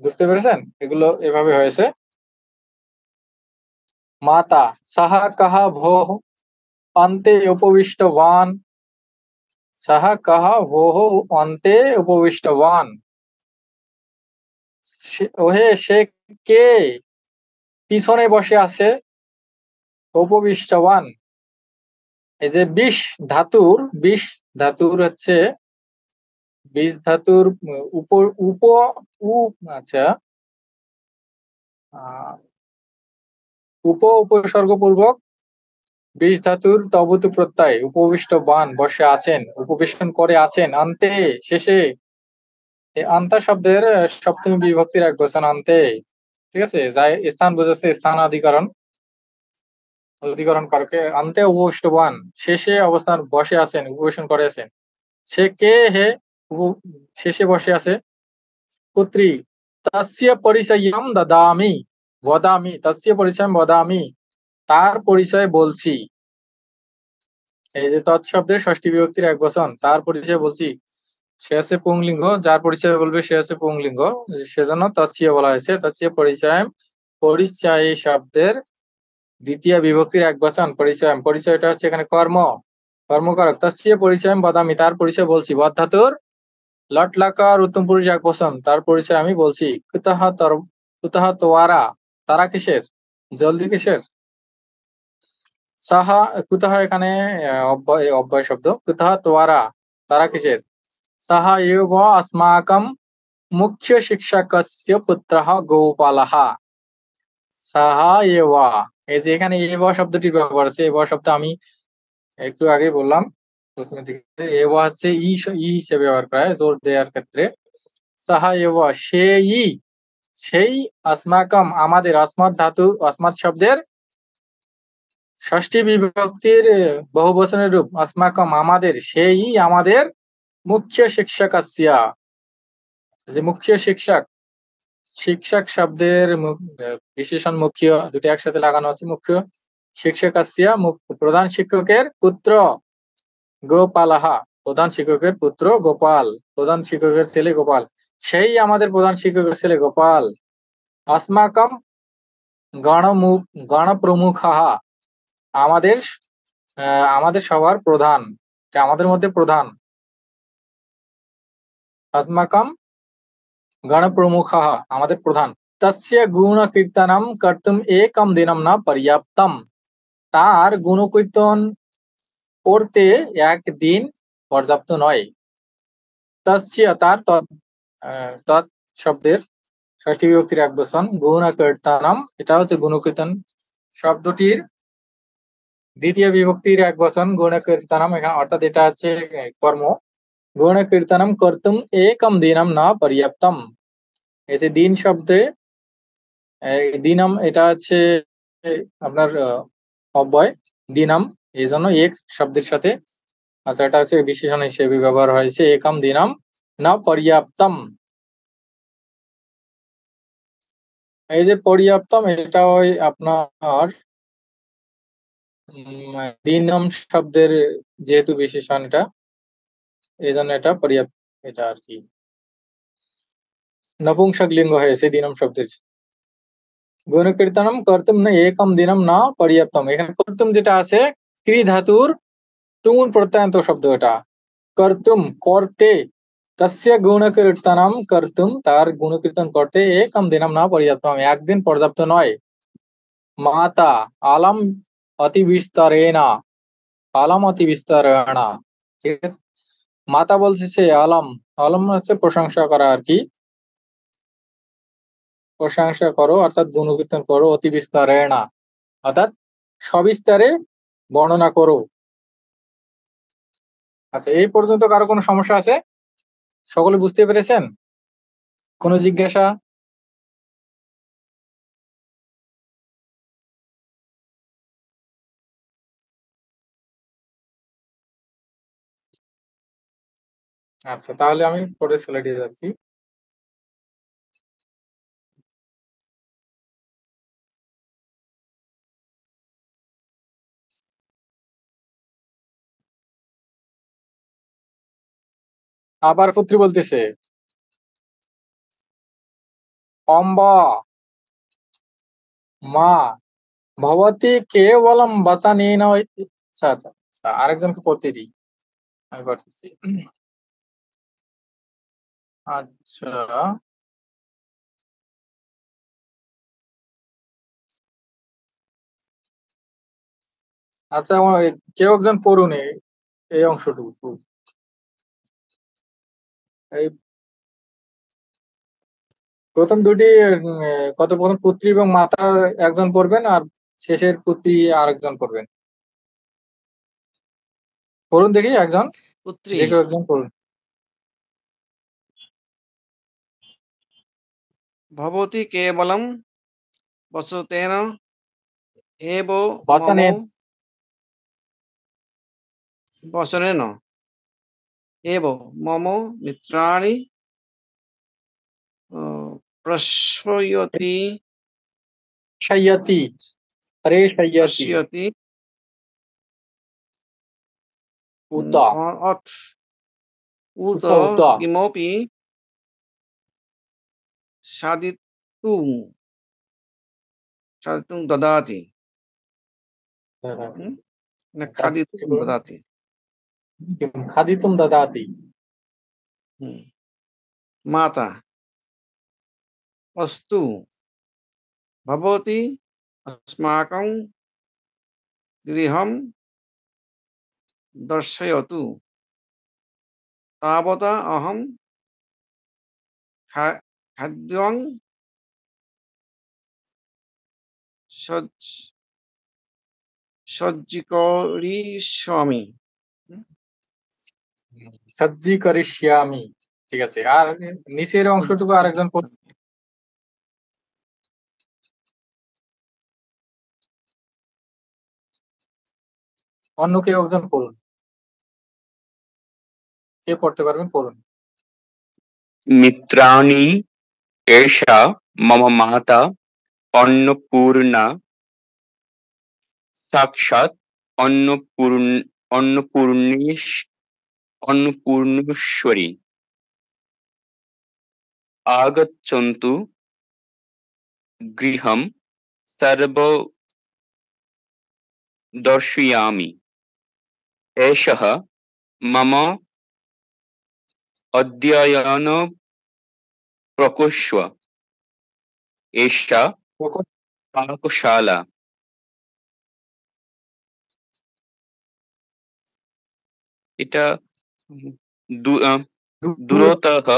বুঝতে পেরেছেন, এগুলো এভাবে হয়েছে। মাতা সাহা কাহা ভোহ অন্তে উপবিষ্টবান, সাহা কাহা ভোহ অন্তে উপবিষ্টবান, ওহে সে কে পিছনে বসে আছে। উপবিষ্টবান, এই যে বিষ ধাতুর, বিষ ধাতুর হচ্ছে বিষ ধাতুর উপর উপ আচ্ছা উপসর্গ পূর্বক বিষ ধাতুর তবতু প্রত্যয় উপবিষ্টবান বসে আছেন, উপবেশন করে আছেন, অন্তে শেষে। আন্তা শব্দের সপ্তমী বিভক্তির এক বচন অন্তে। ঠিক আছে, যাই স্থান বোঝাচ্ছে স্থান অধিকরণ, অধিকরণ কারকে অন্তে উপবিষ্টবান, শেষে অবস্থান, বসে আছেন, উপবেশন করে আছেন। সে কে হে শেষে বসে আছে। পুত্রী তস্য পরিচয়ম দদামি, বদামি, তস্য পরিচয়ম বদামি, তার পরিচয় বলছি। এই যে তৎশব্দের ষষ্ঠী বিভক্তির এক বচন, তার পরিচয় বলছি। সে আছে পুংলিঙ্গ, যার পরিচয় বলবে সে আছে পুংলিঙ্গ, সেজন্য তৎস্য বলা হয়েছে। তৎস্য পরিচয়, পরিচয় শব্দের দ্বিতীয় বিভক্তির এক বচন পরিচয়, পরিচয়টা হচ্ছে এখানে কর্ম, কর্মকারক। তস্য পরিচয়ম বদামি, তার পরিচয় বলছি। বদ ধাতুর লট লাকার উত্তম পুরুষ একবচন, তার পরিচয় আমি বলছি। কুতঃ তোয়ারা, তারা কিসের? জলদি কিসের? সাহা কুতঃ এখানে অব্যয় শব্দ। কুতঃ তোয়ারা, তারা কিসের? সাহা এব अस्माकं মুখ্য শিক্ষকস্য পুত্রঃ গোপালः। সাহা এওয়া, এই যে এখানে এওয়া শব্দটির ব্যবহার আছে। এওয়া শব্দ আমি একটু আগে বললাম প্রথমের দিকে। এওয়া হচ্ছে ই হিসেবে ব্যবহার করা হয় জোর দেওয়ার ক্ষেত্রে। সাহা এওয়া, সেই আসমাকাম, আমাদের। আসমাত ধাতু, আসমাত শব্দের ষষ্ঠী বিভক্তির বহুবচনের রূপ। আসমাকাম, আমাদের। সেই আমাদের। মুখ্য শিক্ষকস্য, যে মুখ্য শিক্ষক, শিক্ষক শব্দের বিশেষণ মুখ্য দুটি একসাথে লাগানো আছে। মুখ্য শিক্ষকস্য, প্রধান শিক্ষকের পুত্র। গোপালাহা, প্রধান শিক্ষকের পুত্র গোপাল, প্রধান শিক্ষকের ছেলে গোপাল। সেই আমাদের প্রধান শিক্ষকের ছেলে গোপাল। আসমাকম গণপ্রমুখাহা, আমাদের আমাদের সবার প্রধান, আমাদের মধ্যে প্রধান। আসমাকম গণপ্রমুখাহা, আমাদের প্রধান। তস্য গুণকীর্তনম কর্তুম একম দিনম না পর্যাপ্তম, তার গুণকীর্তন করতে একদিন পর্যাপ্ত নয়। তস্য, তার। তৎ শব্দের ষষ্ঠী বিভক্তির একবচন। গুণকীর্তনম, এটা হচ্ছে গুণকীর্তন শব্দটির দ্বিতীয় বিভক্তির একবচন। গুণকীর্তনম এখানে, অর্থাৎ এটা হচ্ছে কর্ম। গুণকীর্তনম কর্তুম একম দিনম না পর্যাপ্তম, এই যে দিন শব্দে দিনম, এটা হচ্ছে আপনার অব্যয় দিনম, এই জন্য এক শব্দের সাথে। আচ্ছা, এটা হচ্ছে বিশেষণ হিসেবে ব্যবহার হয়েছে। একম দিনম না পর্যাপ্তম, এই যে পর্যাপ্তম, এটা ওই আপনার দিনম শব্দের যেহেতু বিশেষণ, এটা এই জন্য এটা পর্যাপ্ত, এটা আর কি নপুংসক লিঙ্গ হয়েছে দিনম শব্দের। গুণকীর্তনম কর্তুম না একম দিনম না পর্যাপ্তম, এখানে কর্তুম যেটা আছে ক্রি ধাতুর তুমুল প্রত্যয়ান্ত শব্দ। এটা কর্তুম, করতে। তস্য গুণকীর্তনম কর্তুম, তার গুণকীর্তন করতে একম দিনম না পর্যাপ্তম, একদিন পর্যাপ্ত নয়। মাতা আলম অতি বিস্তারেণ, আলম অতি বিস্তারেণ, ঠিক আছে। মাতা বলছে সে আলম, আলম হচ্ছে প্রশংসা করা আর কি। প্রশংসা করো অর্থাৎ গুণকীর্তন করো। অতি বিস্তারেণ অর্থাৎ সবিস্তারে বর্ণনা করো। আচ্ছা, এই পর্যন্ত কারো কোনো সমস্যা আছে? সকলে বুঝতে পেরেছেন? কোনো জিজ্ঞাসা? আচ্ছা, তাহলে আমি পরের স্লাইডে যাচ্ছি। আবার পুত্রী বলতেছে অম্ব মা ভবতী কেবলম বচনেন। আচ্ছা আচ্ছা আচ্ছা, আরেকজনকে পড়তে দিই, আমি পারতেছি। আচ্ছা আচ্ছা, কেউ একজন পড়ুন এই অংশটুকু। এই প্রথম দুটি প্রথম পুত্রী এবং মাতার একজন পড়বেন, আর শেষের পুত্রী আরেকজন পড়বেন। পড়ুন দেখি একজন, পুত্রী যে কেউ একজন পড়ুন। ভবতি কেবলম বসতেন এব মম বচনেন, বসনেন এব মম মিত্রাণি প্রশ্রয়তি শয়্যতি, প্রেষয়্যতি, পশ্যতি উত অথ উত উত কিমপি সাদিতুং সাদিতুং দদাতি না খাদিতুং দদাতি। খাদিতুম দাদাতি। माता अस्तु भवती अस्माकं गृहं दर्शयतु तावता अहं खाद्यं सज्जीकरिष्यामि। সজ্জীকরিষ্যামি। ঠিক আছে, আর নিচের অংশটুকু আরেকজন পড়ুন। অন্য কেউ একজন পড়ুন, কে পড়তে পারবেন পড়ুন। মিত্রাণি এষা মম মাতা অন্নপূর্ণা সাক্ষাৎ অন্নপূর্ণেশ্বরী আগচ্ছন্তু গৃহম সর্ব দর্শয়ামি এষः মম অধ্যয়ন প্রকোষ্ঠ এষা পাকশালা। এটা দূরতঃ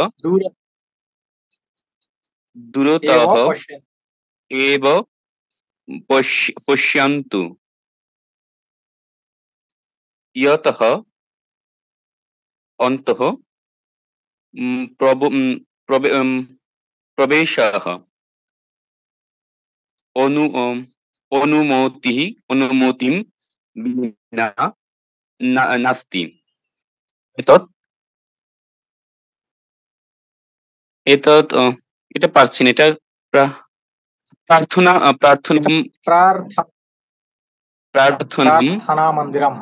এব পশ্যন্তু ইয়তঃ অন্তঃ প্রবেশः অনুমতিম বিনা নাস্তি। এটা পারছি না, এটা প্রার্থনা মন্দিরম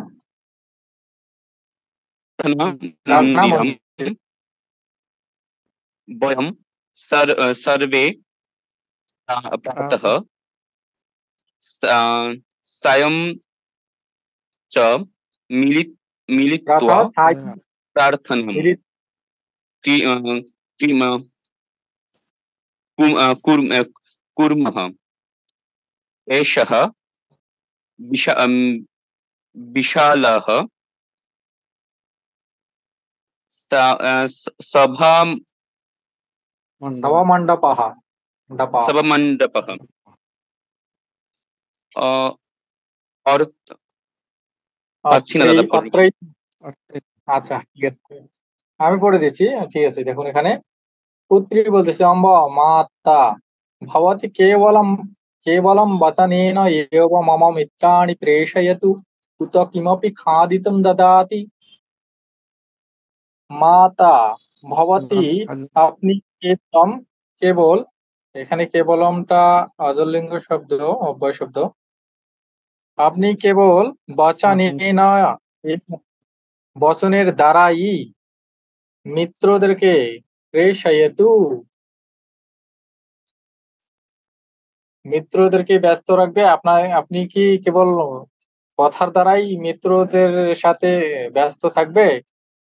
বয়ম সর্বে প্রাতঃ সায়ং চ মিলিত্বা প্রার্থনাম কুর্মঃ এষः বিশালः সভামণ্ডপः পাচ্ছি না দাদা। আচ্ছা ঠিক আছে, আমি পড়ে দিচ্ছি। ঠিক আছে, দেখুন এখানে পুত্রী বলতেছে অম্ব মাতা ভবতি কেবলম বচনেন এব মম মিত্রাণি প্রেষয়তু উত কিমপি খাদিতুম দদাতি। মাতা ভবতি, আপনি কেবল, এখানে কেবলমটা অজলিঙ্গ শব্দ, অব্যয় শব্দ। আপনি কেবল বচনেন, বচনের দ্বারাই মিত্রদেরকে প্রেষয়তু, মিত্রদেরকে ব্যস্ত রাখবে। আপনি কি কেবল কথার দ্বারাই মিত্রদের সাথে ব্যস্ত থাকবে?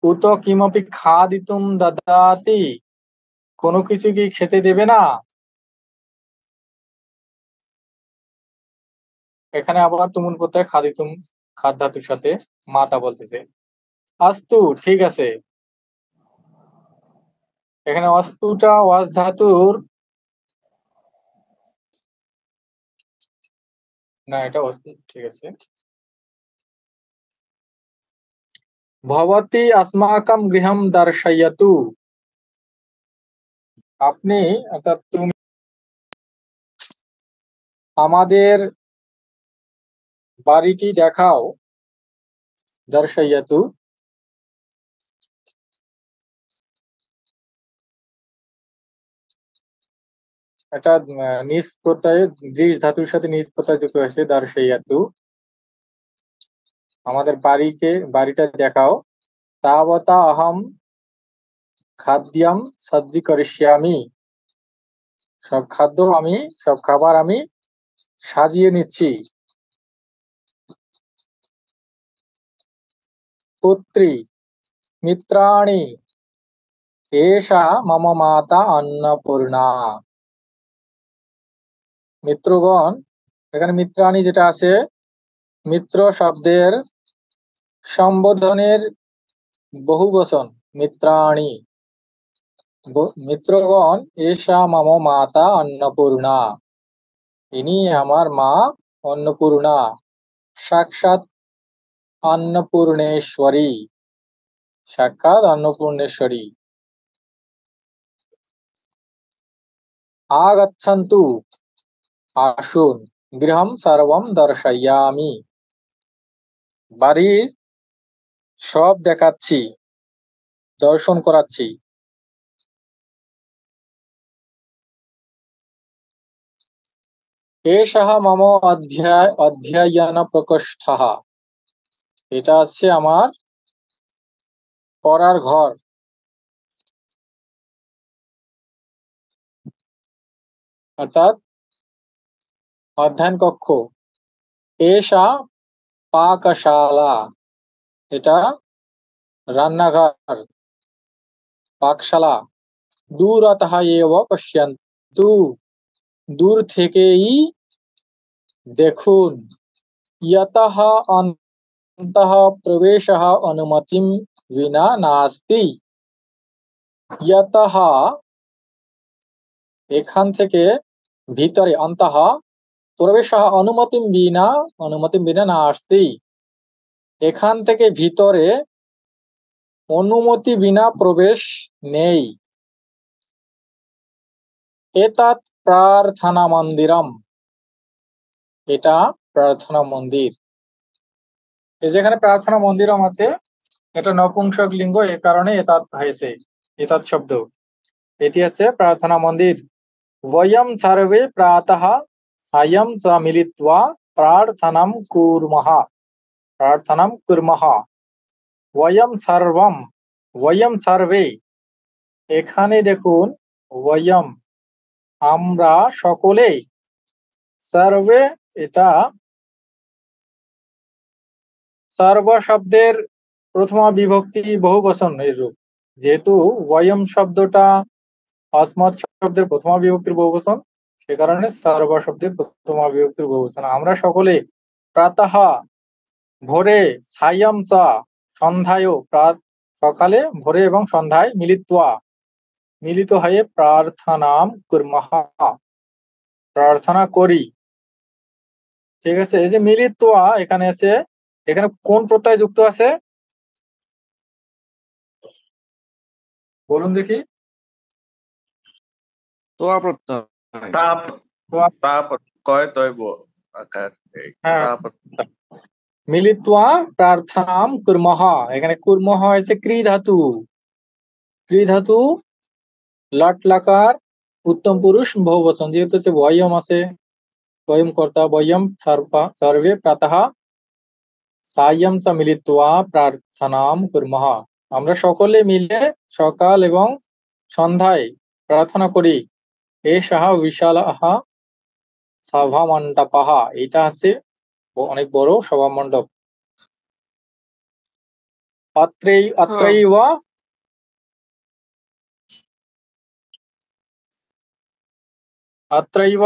উত কিমপি খাদিতুম দদাতি, কোনো কিছু কি খেতে দেবে না? এখানে আবার তুমুল প্রত্যয় খাদিতুম খাদ ধাতুর সাথে মাতা বলতেছে। আস্তু, ঠিক আছে। এখানে অস্তুটা ওয়াস ধাতুর, না এটা অস্তু, ঠিক আছে। ভবতি अस्माकं গৃহম দর্শয়তু, আপনি অর্থাৎ তুমি আমাদের বাড়িটি দেখাও। দর্শয়তু এটা নিজ প্রত্যয়ে দৃঢ় ধাতুর সাথে নিজ প্রত্যয় যুক্ত হয়েছে। দর্শয়তু, আমাদের বাড়িটা দেখাও। তাবতা অহম খাদ্যম সজ্জীকরিষ্যামি, সব খাবার আমি সাজিয়ে নিচ্ছি। পুত্রী মিত্রাণি এষা মম মাতা অন্নপূর্ণা। মিত্রগণ, এখানে মিত্রাণি যেটা আছে, মিত্র শব্দের সম্বোধনের বহুবচন মিত্রাণি। মিত্রগণ এষা মম মাতা অন্নপূর্ণা, ইনি আমার মা অন্নপূর্ণা, সাক্ষাৎ अन्नपूर्णेश्वरी, साक्षात अन्नपूर्णेश्वरी। आगच्छन्तु, আসুন, গৃহম সর্বম দর্শয়ামি, বাড়ির সব দেখাচ্ছি, দর্শন করাচ্ছি। এষः মম অধ্যয়ন প্রকোষ্ঠः, এটা হচ্ছে আমার পড়ার ঘর, অর্থাৎ অধ্যয়ন কক্ষ। এষা পাকশালা, এটা রান্নাঘর, পাকশালা। দূরতঃ এব পশ্যন্তু, দূর থেকেই দেখুন। यतः अन्तः प्रवेशः अनुमतिं विना नास्ति, यतः এখান থেকে ভিতরে, অন্তঃ প্রবেশः অনুমতিম বিনা নাস্তি, এখান থেকে ভিতরে অনুমতি বিনা প্রবেশ নেই। এতৎ প্রার্থনা মন্দিরম, এটা প্রার্থনা মন্দির। এই যেখানে প্রার্থনা মন্দিরম আছে, এটা নপুংসক লিঙ্গ, এ কারণে এতৎ হয়েছে, এতৎ শব্দ। এটি হচ্ছে প্রার্থনা মন্দির। বয়ম সর্বে প্রাতঃ সায়ং চ মিলিত্বা প্রার্থনাম কুর্মঃ, প্রার্থনাম কুর্মঃ। বয়ম সর্বম, বয়ম সর্বে, এখানে দেখুন, বয়ম আমরা সকলে, সর্বে এটা সর্ব শব্দের প্রথমা বিভক্তি বহুবচন এর রূপ। যেহেতু বয়ম শব্দটা অসমত শব্দের প্রথমা বিভক্তির বহুবচন, সে কারণে সর্ব শব্দের প্রথমা বিভক্তির বহুবচন। আমরা সকলে, প্রাতঃ ভোরে, সায়ং চ সন্ধ্যায়, সকালে, ভোরে এবং সন্ধ্যায়, মিলিত্বা মিলিত হয়ে, প্রার্থনাম কুর্মঃ প্রার্থনা করি। ঠিক আছে, এই যে মিলিত্বা এখানে আছে, এখানে কোন প্রত্যয় যুক্ত আছে বলুন দেখি। তোয়া প্রত্যয়। তাপ তোয়া, তাপ কয় তৈব আকার হ্যাঁ, তাপ মিলিত্বা প্রার্থনাম কুর্মঃ, এখানে কুর্মঃ হয়েছে ক্রি ধাতু। ক্রি ধাতু লট লকার উত্তম পুরুষ বহুবচন, যেহেতু হচ্ছে বয়ম আছে, বয়ম কর্তা, বয়ম সর্বে প্রাতঃ সায়ং চ মিলিত্বা প্রার্থনাম কুর্মঃ, আমরা সকলে মিলে সকাল এবং সন্ধ্যায় প্রার্থনা করি। এষঃ বিশালঃ সভা মণ্ডপঃ, এটা হচ্ছে অনেক বড় সভা মণ্ডপ। অত্রৈব अत्रैव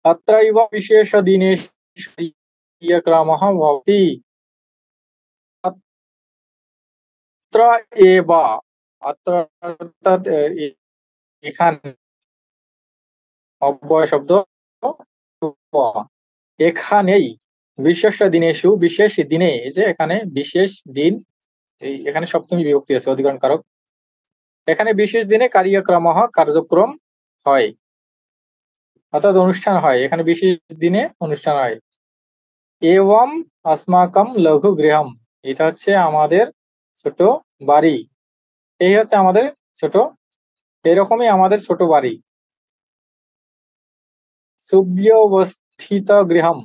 अत्रैव विशेषदिनेषु क्रियाक्रमः भवति। अत्र एव, अत्र अर्थात এখানে, অব্যয় শব্দ এখানেই, বিশেষ দিনেষু, বিশেষ দিনে, এই যে এখানে বিশেষ দিন, এই এখানে সপ্তমী বিভক্তি আছে অধিকরণ কারক, এখানে বিশেষ দিনে কার্যক্রমঃ কার্যক্রম হয়, অর্থাৎ অনুষ্ঠান হয়, এখানে বিশেষ দিনে অনুষ্ঠান হয়। এবং अस्माकं লঘু গৃহম, এটা হচ্ছে আমাদের ছোট বাড়ি, এই হচ্ছে আমাদের ছোট, এরকমই আমাদের ছোট বাড়ি। সুব্যবস্থিত গৃহম,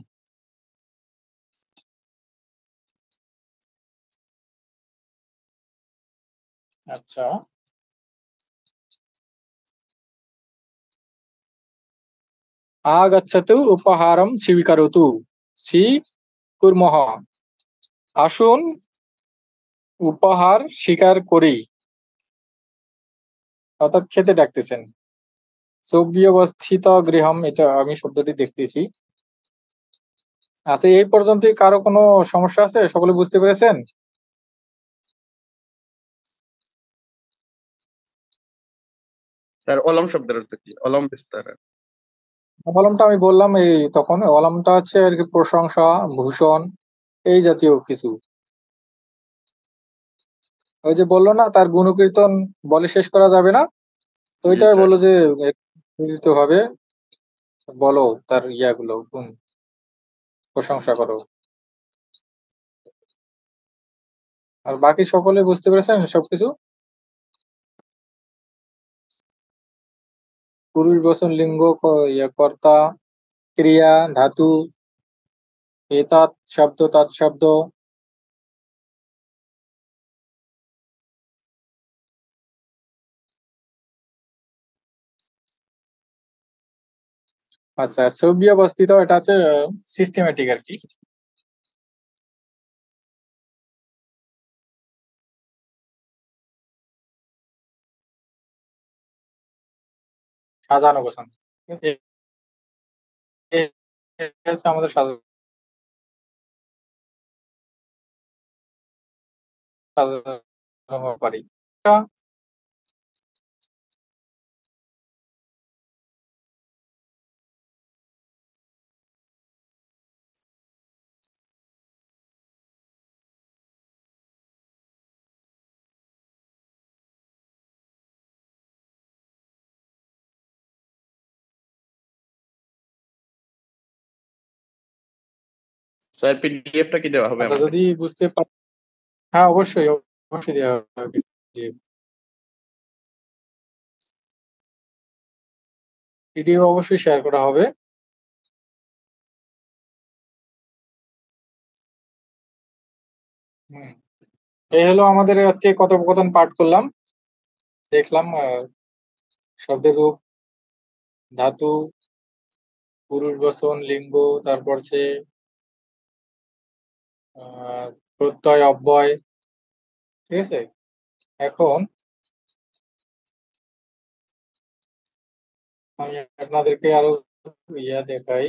আচ্ছা। আগচ্ছতু উপহারম স্বীকরোতু, স্বীকুর্মঃ, আসুন উপহার স্বীকার করি, অর্থাৎ খেতে ডাকতেছেন। সুব্যবস্থিত গৃহম, এটা আমি শব্দটি দেখতেছি। আচ্ছা, এই পর্যন্তই কারো কোনো সমস্যা আছে? সকলে বুঝতে পেরেছেন? স্যার অলম শব্দের অর্থ কি? অলম বিস্তার। অলমটা আমি বললাম, এই তখন অলমটা হচ্ছে আর কি প্রশংসা, ভূষণ, এই জাতীয় কিছু। ওই যে বললো না, তার গুণকীর্তন বলে শেষ করা যাবে না, তো জি ওইটাই স্যার। বললো যে একত্রিত ভাবে বলো তার ইয়াগুলো, গুণ, প্রশংসা করো। আর বাকি সকলে বুঝতে পেরেছেন সবকিছু? পুরুষ বচন, লিঙ্গ, কর্তা, ক্রিয়া, ধাতু, এতাত শব্দ, তাৎ শব্দ। আচ্ছা, সুব্যবস্থিত এটা আছে সিস্টেমেটিক আর কি। সাজানো গোছানো, ঠিক আছে? এই হচ্ছে আমাদের সাজানো পারি। স্যার পিডিএফটা কি দেওয়া হবে আচ্ছা, আমাদের? যদি বুঝতে পার, হ্যাঁ অবশ্যই, অবশ্যই দেওয়া হবে। পিডিএফ অবশ্যই শেয়ার করা হবে। হুম। এই হলো আমাদের আজকে কথোপকথন পাঠ করলাম, দেখলাম শব্দের রূপ, ধাতু, পুরুষ বচন, লিঙ্গ, তারপর সে প্রত্যয়, অব্যয়, ঠিক আছে? এখন আমি আপনাদেরকে আরো ইয়া দেখাই।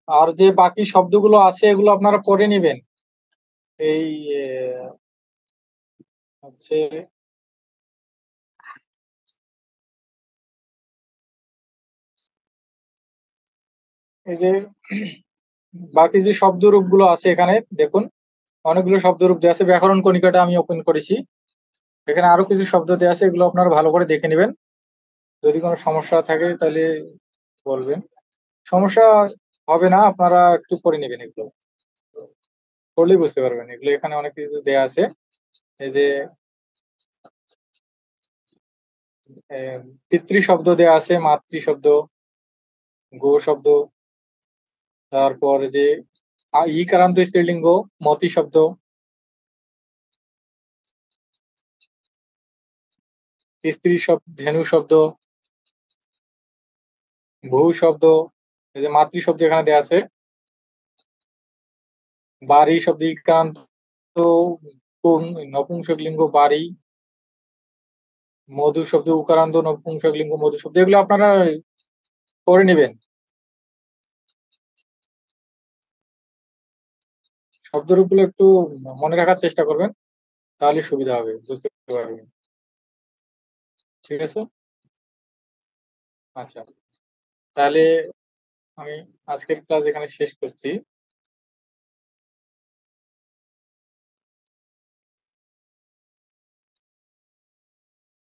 আর যে বাকি শব্দগুলো আছে এগুলো আপনারা পড়ে নেবেন। এই হচ্ছে এই যে বাকি যে শব্দরূপ গুলো আছে এখানে দেখুন, অনেকগুলো শব্দরূপ দেওয়া আছে। ব্যাকরণ কণিকাটা আমি ওপেন করেছি, এখানে আরো কিছু শব্দ দেওয়া আছে, এগুলো আপনারা ভালো করে দেখে নেবেন। যদি কোনো সমস্যা থাকে তাহলে বলবেন। সমস্যা হবে না, আপনারা একটু পড়ে নেবেন, এগুলো পড়লেই বুঝতে পারবেন। এগুলো এখানে অনেক কিছু দেওয়া আছে। এই যে পিতৃ শব্দ দেওয়া আছে, মাতৃ শব্দ, গো শব্দ, তারপর যে ইকারান্ত স্ত্রীলিঙ্গ, মতি শব্দ, স্ত্রী শব্দ, ধেনু শব্দ, বহু শব্দ, এই যে মাতৃ শব্দ এখানে দেওয়া আছে, বাড়ি শব্দ ইকারান্ত নপুংসক লিঙ্গ বাড়ি, মধু শব্দ উকারান্ত নপুংসক লিঙ্গ মধু শব্দ, এগুলো আপনারা পড়ে নেবেন। শব্দরূপগুলো একটু মনে রাখার চেষ্টা করবেন, তাহলে সুবিধা হবে, বুঝতে পারবেন। ঠিক আছে? আচ্ছা, তাহলে আমি আজকের ক্লাস এখানে শেষ করছি।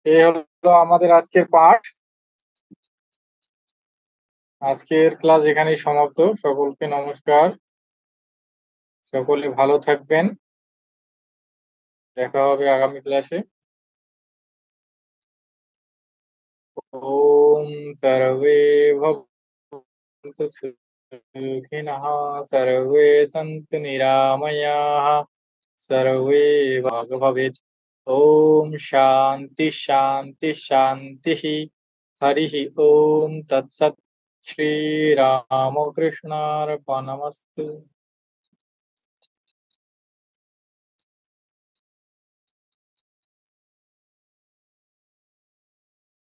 এই হলো আমাদের আজকের পাঠ। আজকের ক্লাস এখানেই সমাপ্ত। সকলকে নমস্কার, সকলে ভালো থাকবেন, দেখা হবে আগামী ক্লাসে। ওম सर्वे भवन्तु सुखिनः, सर्वे सन्तु निरामयाः, सर्वे भाग भवेत्। ओम शांति शांति शांति। हरिः ओम तत्सत्। श्री रामकृष्णार्पणमस्तु।